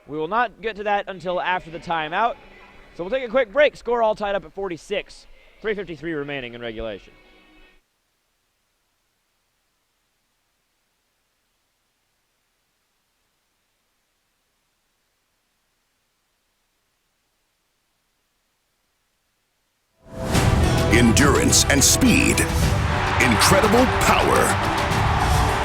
we will not get to that until after the timeout. So we'll take a quick break. Score all tied up at 46. 3:53 remaining in regulation.
Endurance and speed. Incredible power.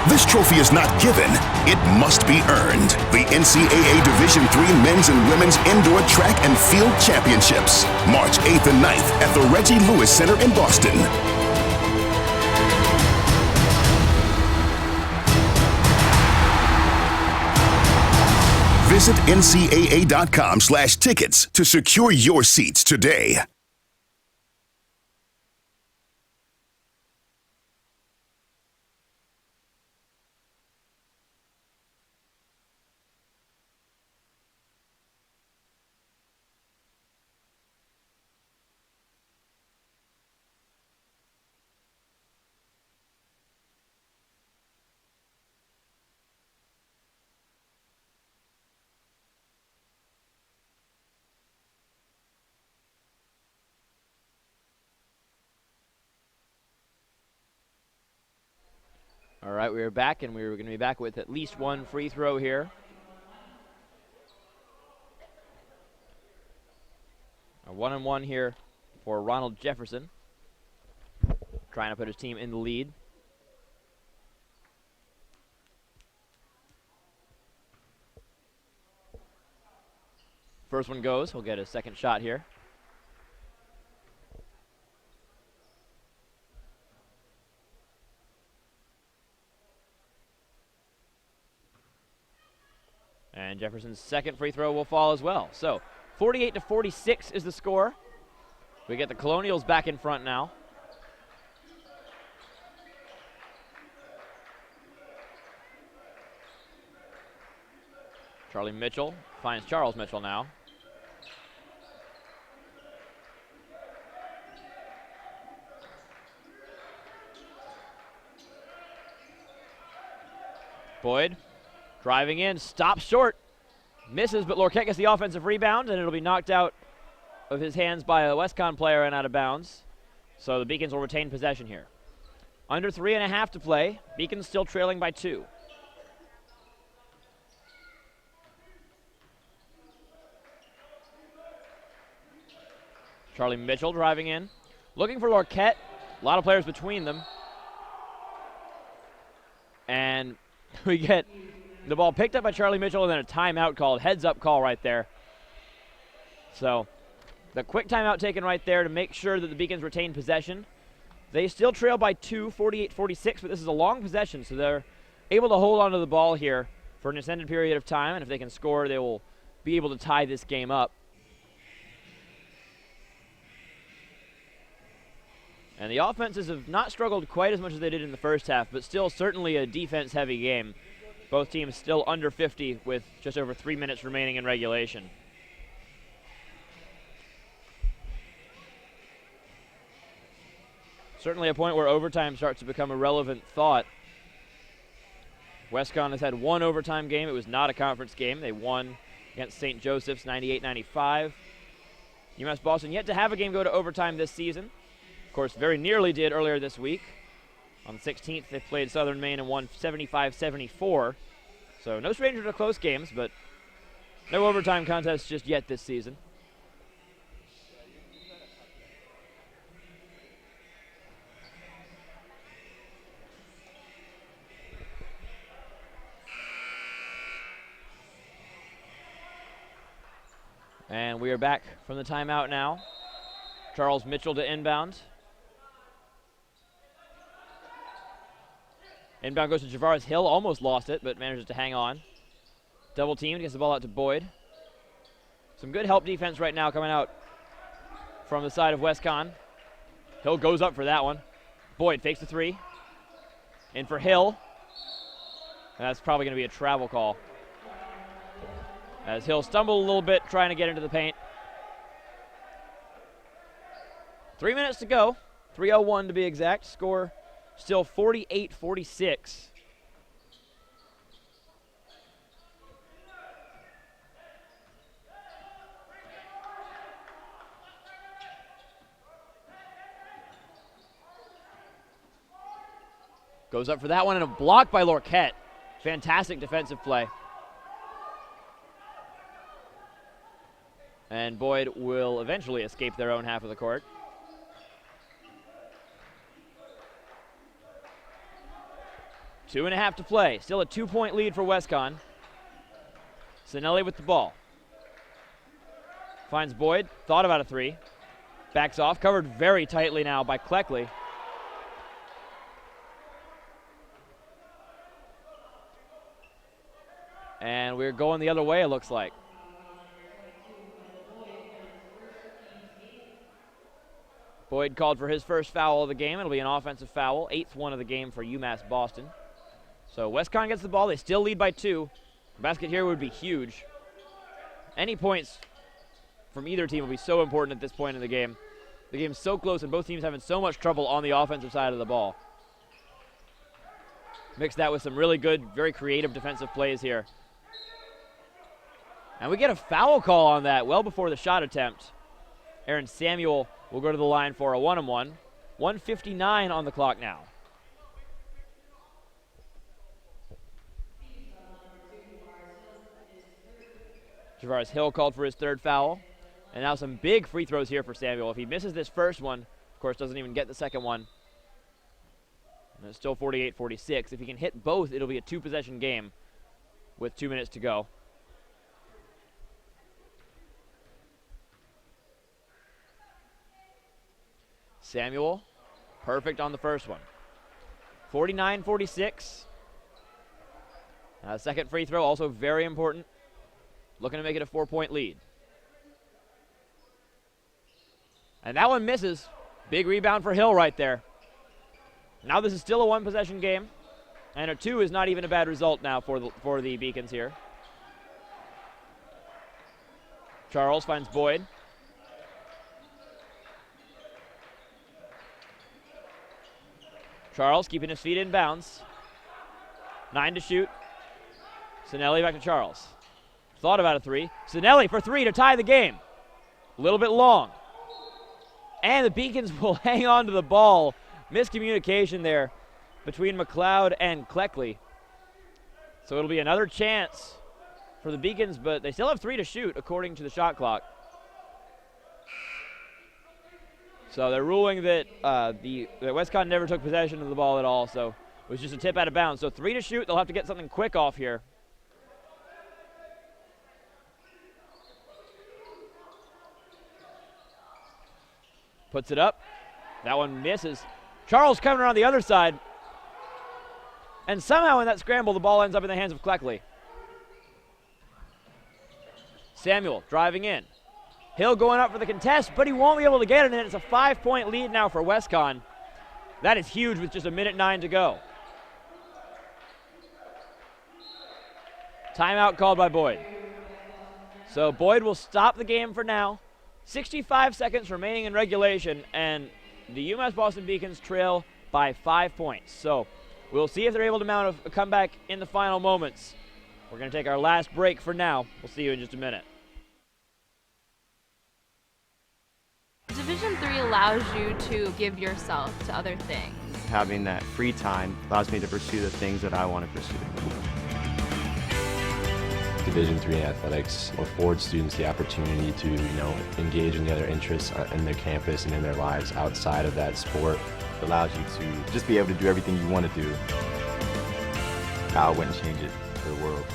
This trophy is not given, it must be earned. The NCAA Division III Men's and Women's Indoor Track and Field Championships, March 8th and 9th at the Reggie Lewis Center in Boston. Visit ncaa.com/tickets to secure your seats today.
All right, we are back, and we're going to be back with at least one free throw here. A 1-on-1 here for Ronald Jefferson, trying to put his team in the lead. First one goes. He'll get a second shot here. And Jefferson's second free throw will fall as well. So 48-46 is the score. We get the Colonials back in front now. Charlie Mitchell finds Charles Mitchell now. Boyd driving in, stops short, misses, but Lorquette gets the offensive rebound, and it'll be knocked out of his hands by a WestConn player and out of bounds. So the Beacons will retain possession here. Under 3.5 to play. Beacons still trailing by 2. Charlie Mitchell driving in, looking for Lorquette. A lot of players between them. And we get the ball picked up by Charlie Mitchell and then a timeout called, heads-up call right there. So the quick timeout taken right there to make sure that the Beacons retain possession. They still trail by 2, 48-46, but this is a long possession, so they're able to hold on to the ball here for an extended period of time, and if they can score, they will be able to tie this game up. And the offenses have not struggled quite as much as they did in the first half, but still certainly a defense-heavy game. Both teams still under 50 with just over 3 minutes remaining in regulation. Certainly a point where overtime starts to become a relevant thought. WestConn has had one overtime game. It was not a conference game. They won against St. Joseph's 98-95. UMass Boston yet to have a game go to overtime this season. Of course, very nearly did earlier this week. On the 16th, they played Southern Maine and won 75-74. So no stranger to close games, but no overtime contests just yet this season. And we are back from the timeout now. Charles Mitchell to inbound. Inbound goes to Javaris Hill, almost lost it, but manages to hang on. Double teamed, gets the ball out to Boyd. Some good help defense right now coming out from the side of WestCon. Hill goes up for that one. Boyd fakes the three. In for Hill. And that's probably going to be a travel call, as Hill stumbled a little bit trying to get into the paint. 3 minutes to go. 3:01 to be exact. Score still 48-46. Goes up for that one, and a block by Lorquette. Fantastic defensive play. And Boyd will eventually escape their own half of the court. Two and a half to play. Still a 2-point lead for WestCon. Cinelli with the ball. Finds Boyd. Thought about a three. Backs off. Covered very tightly now by Cleckley. And we're going the other way, it looks like. Boyd called for his first foul of the game. It'll be an offensive foul, 8th one of the game for UMass Boston. So WestCon gets the ball. They still lead by 2. The basket here would be huge. Any points from either team will be so important at this point in the game. The game's so close and both teams having so much trouble on the offensive side of the ball. Mix that with some really good, very creative defensive plays here. And we get a foul call on that well before the shot attempt. Aaron Samuel will go to the line for a 1-on-1. 1:59 on the clock now. Javaris Hill called for his third foul. And now some big free throws here for Samuel. If he misses this first one, of course doesn't even get the second one. And it's still 48-46. If he can hit both, it'll be a 2-possession game with 2 minutes to go. Samuel, perfect on the first one. 49-46. Second free throw, also very important. Looking to make it a 4-point lead. And that one misses. Big rebound for Hill right there. Now this is still a 1-possession game. And a 2 is not even a bad result now for the Beacons here. Charles finds Boyd. Charles keeping his feet in bounds. 9 to shoot. Cinelli back to Charles. Thought about a three. Cinelli for 3 to tie the game. A little bit long. And the Beacons will hang on to the ball. Miscommunication there between McLeod and Cleckley. So it'll be another chance for the Beacons, but they still have 3 to shoot according to the shot clock. So they're ruling that that WestCon never took possession of the ball at all, so it was just a tip out of bounds. So 3 to shoot. They'll have to get something quick off here. Puts it up. That one misses. Charles coming around the other side. And somehow in that scramble, the ball ends up in the hands of Cleckley. Samuel driving in. Hill going up for the contest, but he won't be able to get it, and it's a 5-point lead now for WestCon. That is huge with just 1:09 to go. Timeout called by Boyd. So Boyd will stop the game for now. 65 seconds remaining in regulation, and the UMass Boston Beacons trail by 5 points. So we'll see if they're able to mount a comeback in the final moments. We're going to take our last break for now. We'll see you in just a minute.
Division III allows you to give yourself to other things.
Having that free time allows me to pursue the things that I want to pursue.
Division III athletics affords students the opportunity to, engage in the other interests in their campus and in their lives outside of that sport.
It allows you to just be able to do everything you want to do. I wouldn't change it for the world.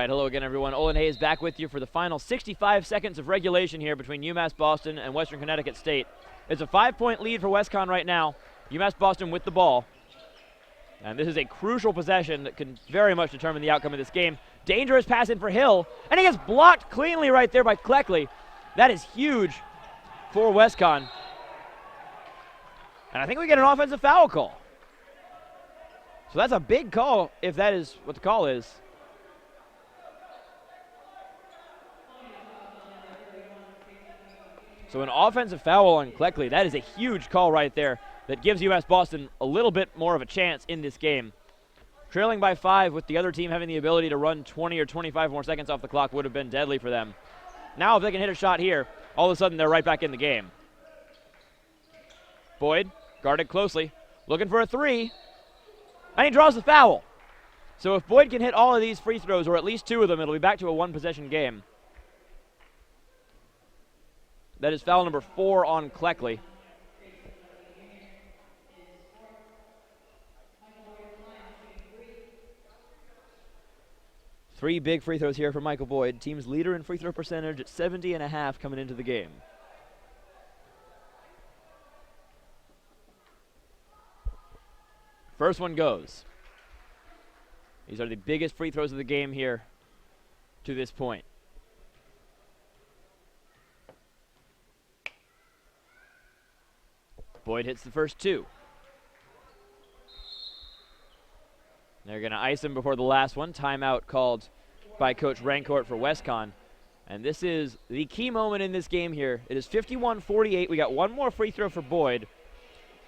right, hello again, everyone. Olin Hayes back with you for the final 65 seconds of regulation here between UMass Boston and Western Connecticut State. It's a 5-point lead for WestCon right now. UMass Boston with the ball. And this is a crucial possession that can very much determine the outcome of this game. Dangerous pass in for Hill, and he gets blocked cleanly right there by Cleckley. That is huge for WestCon. And I think we get an offensive foul call. So that's a big call if that is what the call is. So an offensive foul on Cleckley, that is a huge call right there that gives UMass Boston a little bit more of a chance in this game. Trailing by 5 with the other team having the ability to run 20 or 25 more seconds off the clock would have been deadly for them. Now if they can hit a shot here, all of a sudden they're right back in the game. Boyd, guarded closely, looking for a 3, and he draws the foul. So if Boyd can hit all of these free throws, or at least 2 of them, it'll be back to a 1-possession game. That is foul number 4 on Cleckley. Three big free throws here for Michael Boyd. Team's leader in free throw percentage at 70.5 coming into the game. First one goes. These are the biggest free throws of the game here to this point. Boyd hits the first 2. They're going to ice him before the last one. Timeout called by Coach Rancourt for WestCon. And this is the key moment in this game here. It is 51-48. We got one more free throw for Boyd.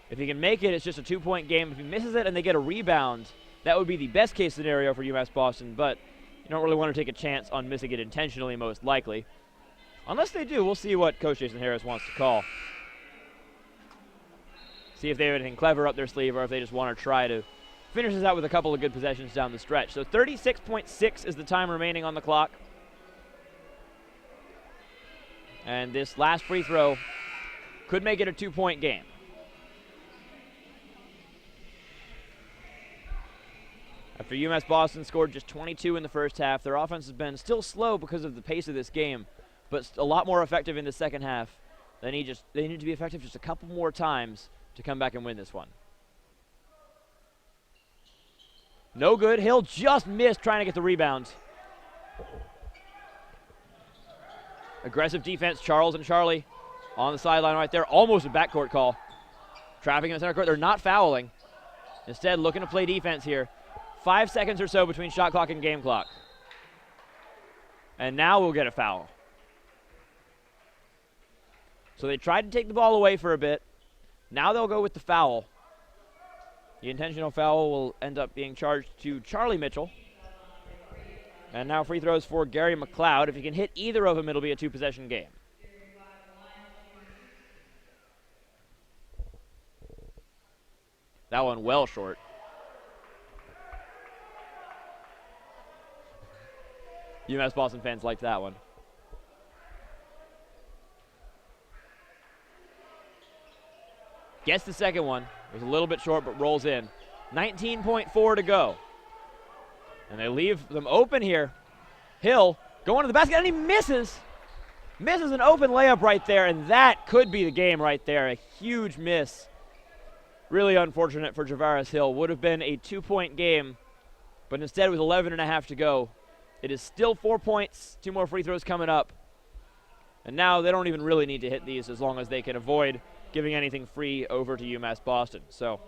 If he can make it, it's just a 2-point game. If he misses it and they get a rebound, that would be the best case scenario for UMass Boston, but you don't really want to take a chance on missing it intentionally, most likely. Unless they do, we'll see what Coach Jason Harris wants to call. See if they have anything clever up their sleeve or if they just want to try to finish this out with a couple of good possessions down the stretch. So 36.6 is the time remaining on the clock. And this last free throw could make it a 2-point game. After UMass Boston scored just 22 in the first half, their offense has been still slow because of the pace of this game, but a lot more effective in the second half. They need to be effective just a couple more times to come back and win this one. No good. Hill just missed trying to get the rebound. Aggressive defense. Charles and Charlie on the sideline right there. Almost a backcourt call. Trapping in the center court. They're not fouling. Instead, looking to play defense here. 5 seconds or so between shot clock and game clock. And now we'll get a foul. So they tried to take the ball away for a bit. Now they'll go with the foul. The intentional foul will end up being charged to Charlie Mitchell. And now free throws for Gary McLeod. If he can hit either of them, it'll be a 2-possession game. That one well short. UMass Boston fans liked that one. Gets the second one. It was a little bit short, but rolls in. 19.4 to go. And they leave them open here. Hill going to the basket, and he misses. Misses an open layup right there, and that could be the game right there. A huge miss. Really unfortunate for Javaris Hill. Would have been a 2-point game, but instead with 11.5 to go. It is still 4 points, 2 more free throws coming up. And now they don't even really need to hit these as long as they can avoid giving anything free over to UMass Boston. So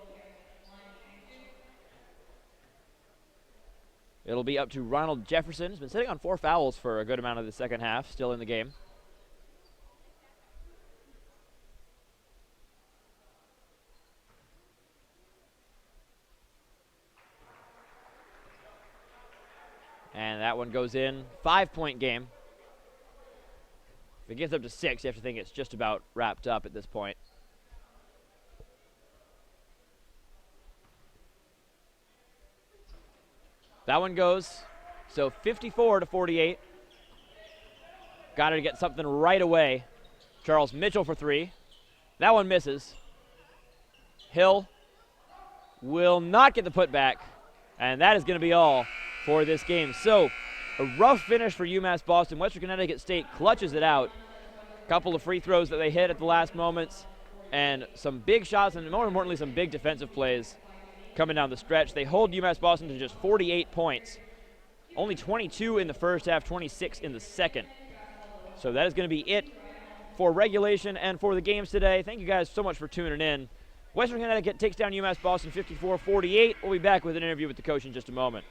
it'll be up to Ronald Jefferson. He's been sitting on 4 fouls for a good amount of the second half, still in the game. And that one goes in. 5-point game. If it gets up to 6, you have to think it's just about wrapped up at this point. That one goes. So 54-48. Got to get something right away. Charles Mitchell for 3. That one misses. Hill will not get the putback. And that is going to be all for this game. So A rough finish for UMass Boston. Western Connecticut State clutches it out. A couple of free throws that they hit at the last moments, and some big shots, and more importantly, some big defensive plays coming down the stretch. They hold UMass Boston to just 48 points. Only 22 in the first half, 26 in the second. So that is going to be it for regulation and for the games today. Thank you guys so much for tuning in. Western Connecticut takes down UMass Boston 54-48. We'll be back with an interview with the coach in just a moment.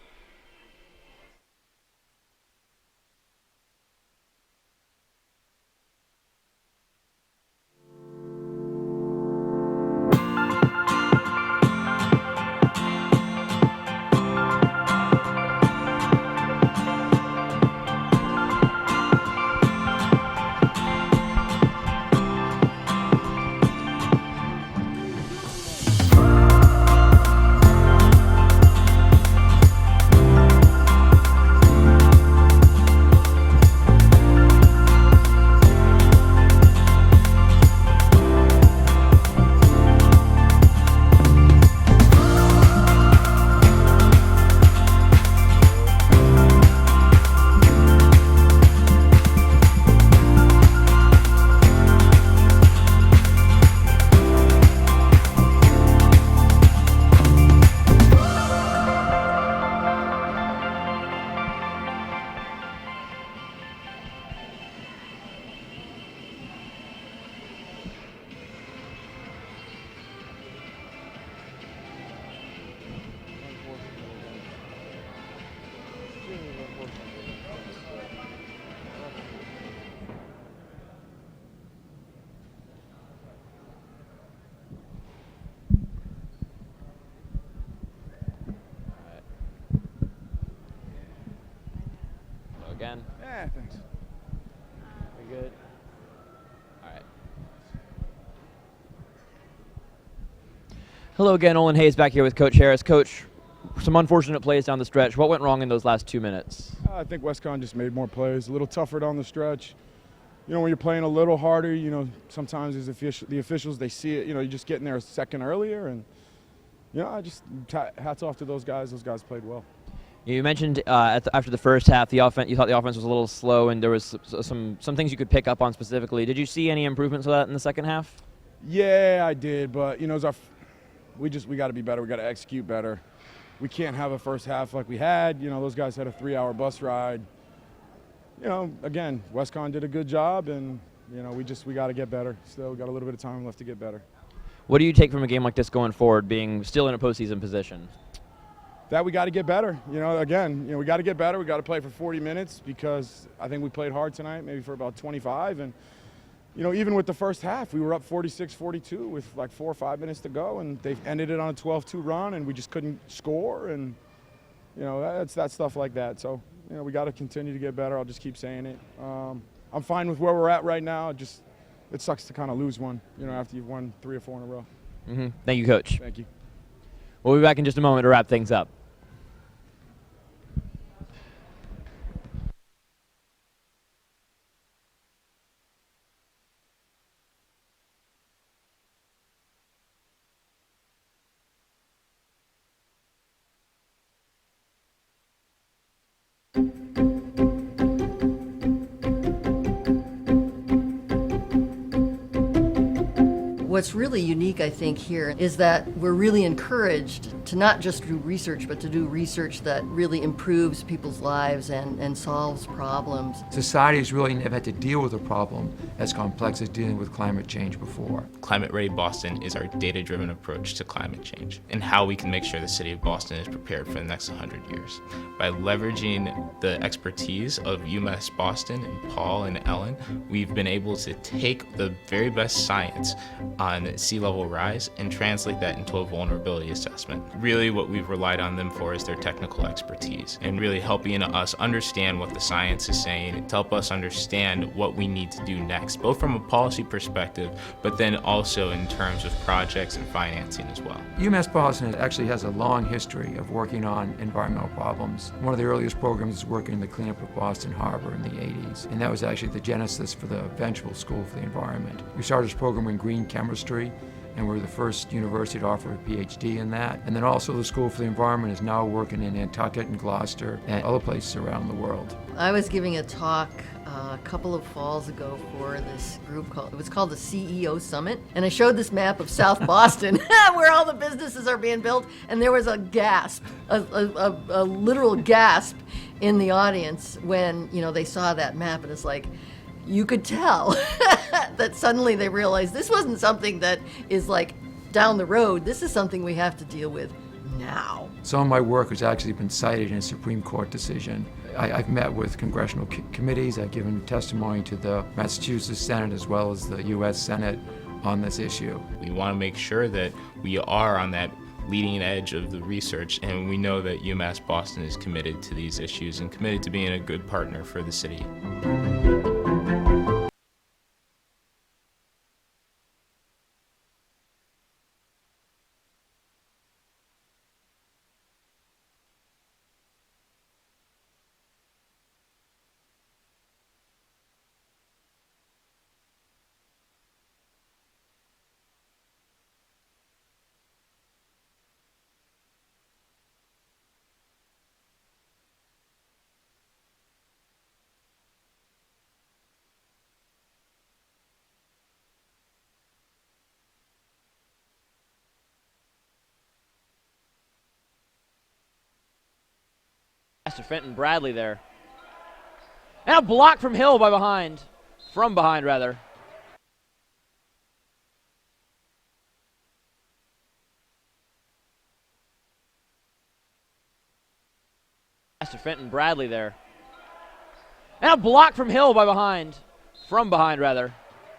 Again.
Yeah, thanks.
We good? All right. Hello again, Olin Hayes back here with Coach Harris. Coach, some unfortunate plays down the stretch. What went wrong in those last 2 minutes?
I think WestCon just made more plays, a little tougher down the stretch. You know, when you're playing a little harder, you know, sometimes as the officials, they see it, you know, you just getting there a second earlier. And, you know, I just hats off to those guys. Those guys played well.
You mentioned after the first half, you thought the offense was a little slow, and there was some things you could pick up on specifically. Did you see any improvements of that in the second half?
Yeah, I did, but you know, we got to be better. We got to execute better. We can't have a first half like we had. You know, those guys had a 3-hour bus ride. You know, again, WestCon did a good job, and you know, we got to get better. Still got a little bit of time left to get better.
What do you take from a game like this going forward, being still in a postseason position?
That we got to get better. You know, again, you know, we got to get better. We got to play for 40 minutes because I think we played hard tonight, maybe for about 25. And, you know, even with the first half, we were up 46-42 with like 4 or 5 minutes to go, and they ended it on a 12-2 run, and we just couldn't score. And, you know, that's stuff like that. So, you know, we got to continue to get better. I'll just keep saying it. I'm fine with where we're at right now. It sucks to kind of lose one, you know, after you've won 3 or 4 in a row.
Mm-hmm. Thank you, Coach.
Thank you.
We'll be back in just a moment to wrap things up.
What's really unique, I think, here is that we're really encouraged to not just do research, but to do research that really improves people's lives and solves problems.
Society has really never had to deal with a problem as complex as dealing with climate change before.
Climate Ready Boston is our data-driven approach to climate change and how we can make sure the city of Boston is prepared for the next 100 years. By leveraging the expertise of UMass Boston and Paul and Ellen, we've been able to take the very best science on sea level rise and translate that into a vulnerability assessment. Really what we've relied on them for is their technical expertise and really helping us understand what the science is saying to help us understand what we need to do next, both from a policy perspective, but then also in terms of projects and financing as well.
UMass Boston actually has a long history of working on environmental problems. One of the earliest programs was working in the cleanup of Boston Harbor in the 80s, and that was actually the genesis for the eventual School for the Environment. We started this program in green chemistry, and we're the first university to offer a PhD in that. And then also the School for the Environment is now working in Nantucket and Gloucester and other places around the world.
I was giving a talk a couple of falls ago for this group it was called the CEO Summit, and I showed this map of South Boston where all the businesses are being built, and there was a gasp, a literal gasp in the audience when they saw that map, and it's like you could tell that suddenly they realized this wasn't something that is like down the road. This is something we have to deal with now.
Some of my work has actually been cited in a Supreme Court decision. I've met with congressional committees. I've given testimony to the Massachusetts Senate as well as the U.S. Senate on this issue.
We want to make sure that we are on that leading edge of the research, and we know that UMass Boston is committed to these issues and committed to being a good partner for the city.
To Fenton Bradley there. And a block from Hill from behind rather. To Fenton Bradley there. And a block from Hill from behind rather.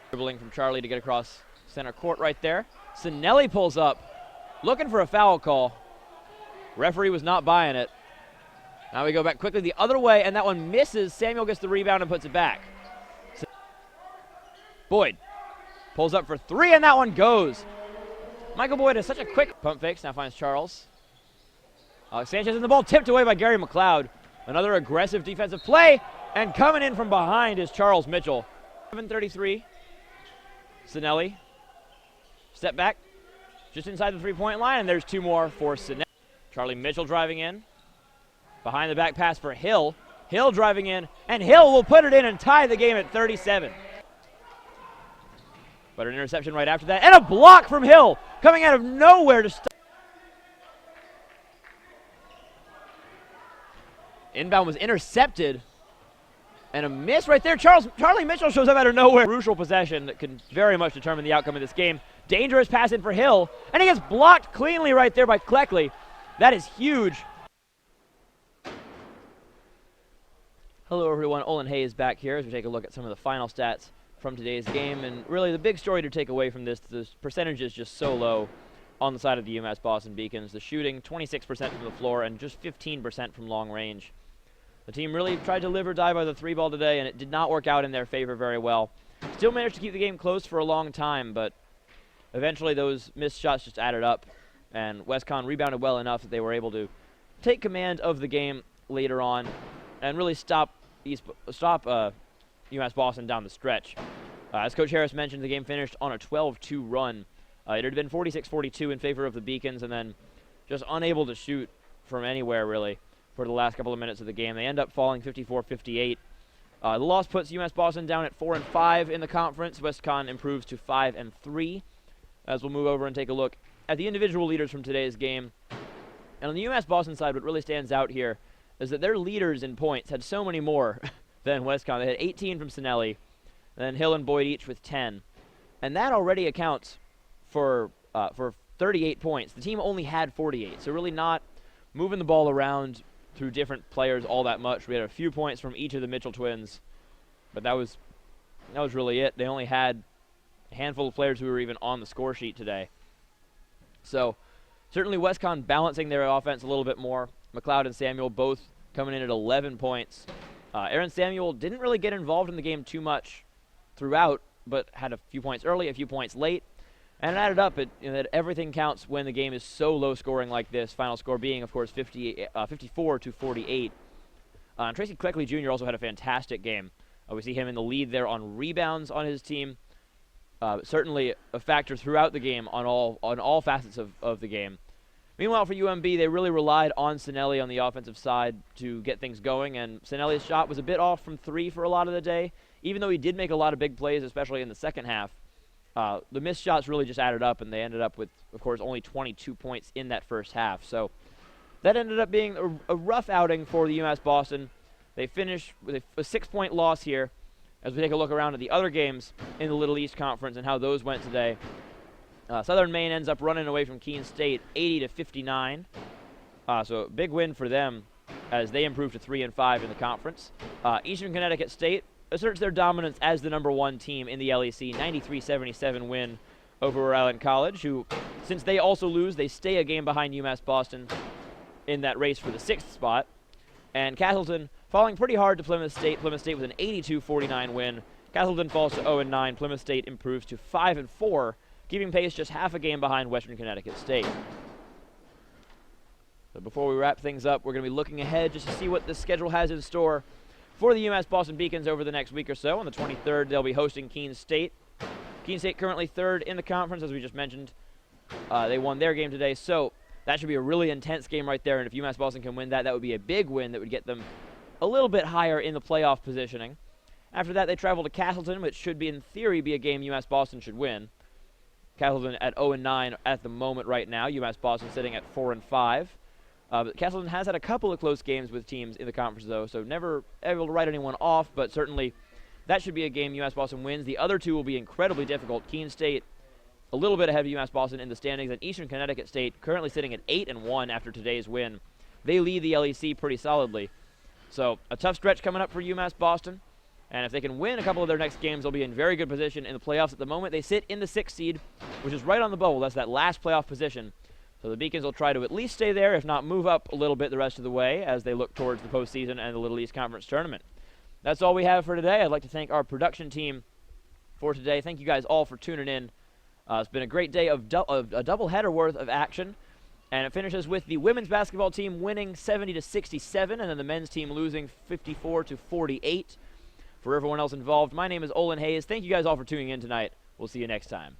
Dribbling from Charlie to get across center court right there. Cinelli pulls up, looking for a foul call. Referee was not buying it. Now we go back quickly the other way, and that one misses. Samuel gets the rebound and puts it back. Boyd pulls up for three, and that one goes. Michael Boyd has such a quick pump fakes. Now finds Charles. Alex Sanchez, and the ball tipped away by Gary McLeod. Another aggressive defensive play, and coming in from behind is Charles Mitchell. 7:33. Cinelli. Step back, just inside the three-point line, and there's two more for Cinelli. Charlie Mitchell driving in. Behind the back pass for Hill. Hill driving in, and Hill will put it in and tie the game at 37. But an interception right after that, and a block from Hill, coming out of nowhere to stop. Inbound was intercepted, and a miss right there. Charlie Mitchell shows up out of nowhere. Crucial possession that can very much determine the outcome of this game. Dangerous pass in for Hill, and he gets blocked cleanly right there by Cleckley. That is huge. Hello everyone, Olin Hayes back here as we take a look at some of the final stats from today's game, and really the big story to take away from this, the percentage is just so low on the side of the UMass Boston Beacons. The shooting, 26% from the floor and just 15% from long range. The team really tried to live or die by the three ball today, and it did not work out in their favor very well. Still managed to keep the game close for a long time, but eventually those missed shots just added up, and WestCon rebounded well enough that they were able to take command of the game later on and really stop UMass Boston down the stretch. As Coach Harris mentioned, the game finished on a 12-2 run. It had been 46-42 in favor of the Beacons, and then just unable to shoot from anywhere, really, for the last couple of minutes of the game. They end up falling 54-58. The loss puts UMass Boston down at 4-5 in the conference. WestCon improves to 5-3. As we'll move over and take a look at the individual leaders from today's game. And on the UMass Boston side, what really stands out here is that their leaders in points had so many more than WestCon. They had 18 from Cinelli, and then Hill and Boyd each with 10. And that already accounts for 38 points. The team only had 48, so really not moving the ball around through different players all that much. We had a few points from each of the Mitchell twins, but that was really it. They only had a handful of players who were even on the score sheet today. So certainly WestCon balancing their offense a little bit more. McLeod and Samuel both coming in at 11 points. Aaron Samuel didn't really get involved in the game too much throughout, but had a few points early, a few points late, and it added up that everything counts when the game is so low scoring like this, final score being, of course, 54-48. And Tracy Cleckley Jr. also had a fantastic game. We see him in the lead there on rebounds on his team. certainly a factor throughout the game on all facets of the game. Meanwhile, for UMB, they really relied on Cinelli on the offensive side to get things going, and Cinelli's shot was a bit off from 3 for a lot of the day, even though he did make a lot of big plays, especially in the second half. The missed shots really just added up, and they ended up with, of course, only 22 points in that first half. So that ended up being a rough outing for the UMass Boston. They finished with a 6-point loss here as we take a look around at the other games in the Little East Conference and how those went today. Southern Maine ends up running away from Keene State 80-59. So a big win for them as they improve to 3-5 in the conference. Eastern Connecticut State asserts their dominance as the #1 team in the LEC, 93-77 win over Rhode Island College, who, since they also lose, they stay a game behind UMass Boston in that race for the 6th spot. And Castleton falling pretty hard to Plymouth State. Plymouth State with an 82-49 win. Castleton falls to 0-9. Plymouth State improves to 5-4. Keeping pace just half a game behind Western Connecticut State. So before we wrap things up, we're going to be looking ahead just to see what the schedule has in store for the UMass Boston Beacons over the next week or so. On the 23rd, they'll be hosting Keene State. Keene State currently 3rd in the conference, as we just mentioned. They won their game today, so that should be a really intense game right there, and if UMass Boston can win that, that would be a big win that would get them a little bit higher in the playoff positioning. After that, they travel to Castleton, which should be, in theory, be a game UMass Boston should win. Castleton at 0-9 at the moment right now. UMass Boston sitting at 4-5. But Castleton has had a couple of close games with teams in the conference, though, so never able to write anyone off, but certainly that should be a game UMass Boston wins. The other two will be incredibly difficult. Keene State a little bit ahead of UMass Boston in the standings, and Eastern Connecticut State currently sitting at 8-1 after today's win. They lead the LEC pretty solidly. So a tough stretch coming up for UMass Boston. And if they can win a couple of their next games, they'll be in very good position in the playoffs. At the moment, they sit in the 6th seed, which is right on the bubble. That's that last playoff position. So the Beacons will try to at least stay there, if not move up a little bit the rest of the way as they look towards the postseason and the Little East Conference Tournament. That's all we have for today. I'd like to thank our production team for today. Thank you guys all for tuning in. It's been a great day of a doubleheader worth of action. And it finishes with the women's basketball team winning 70-67, and then the men's team losing 54-48. For everyone else involved, my name is Olin Hayes. Thank you guys all for tuning in tonight. We'll see you next time.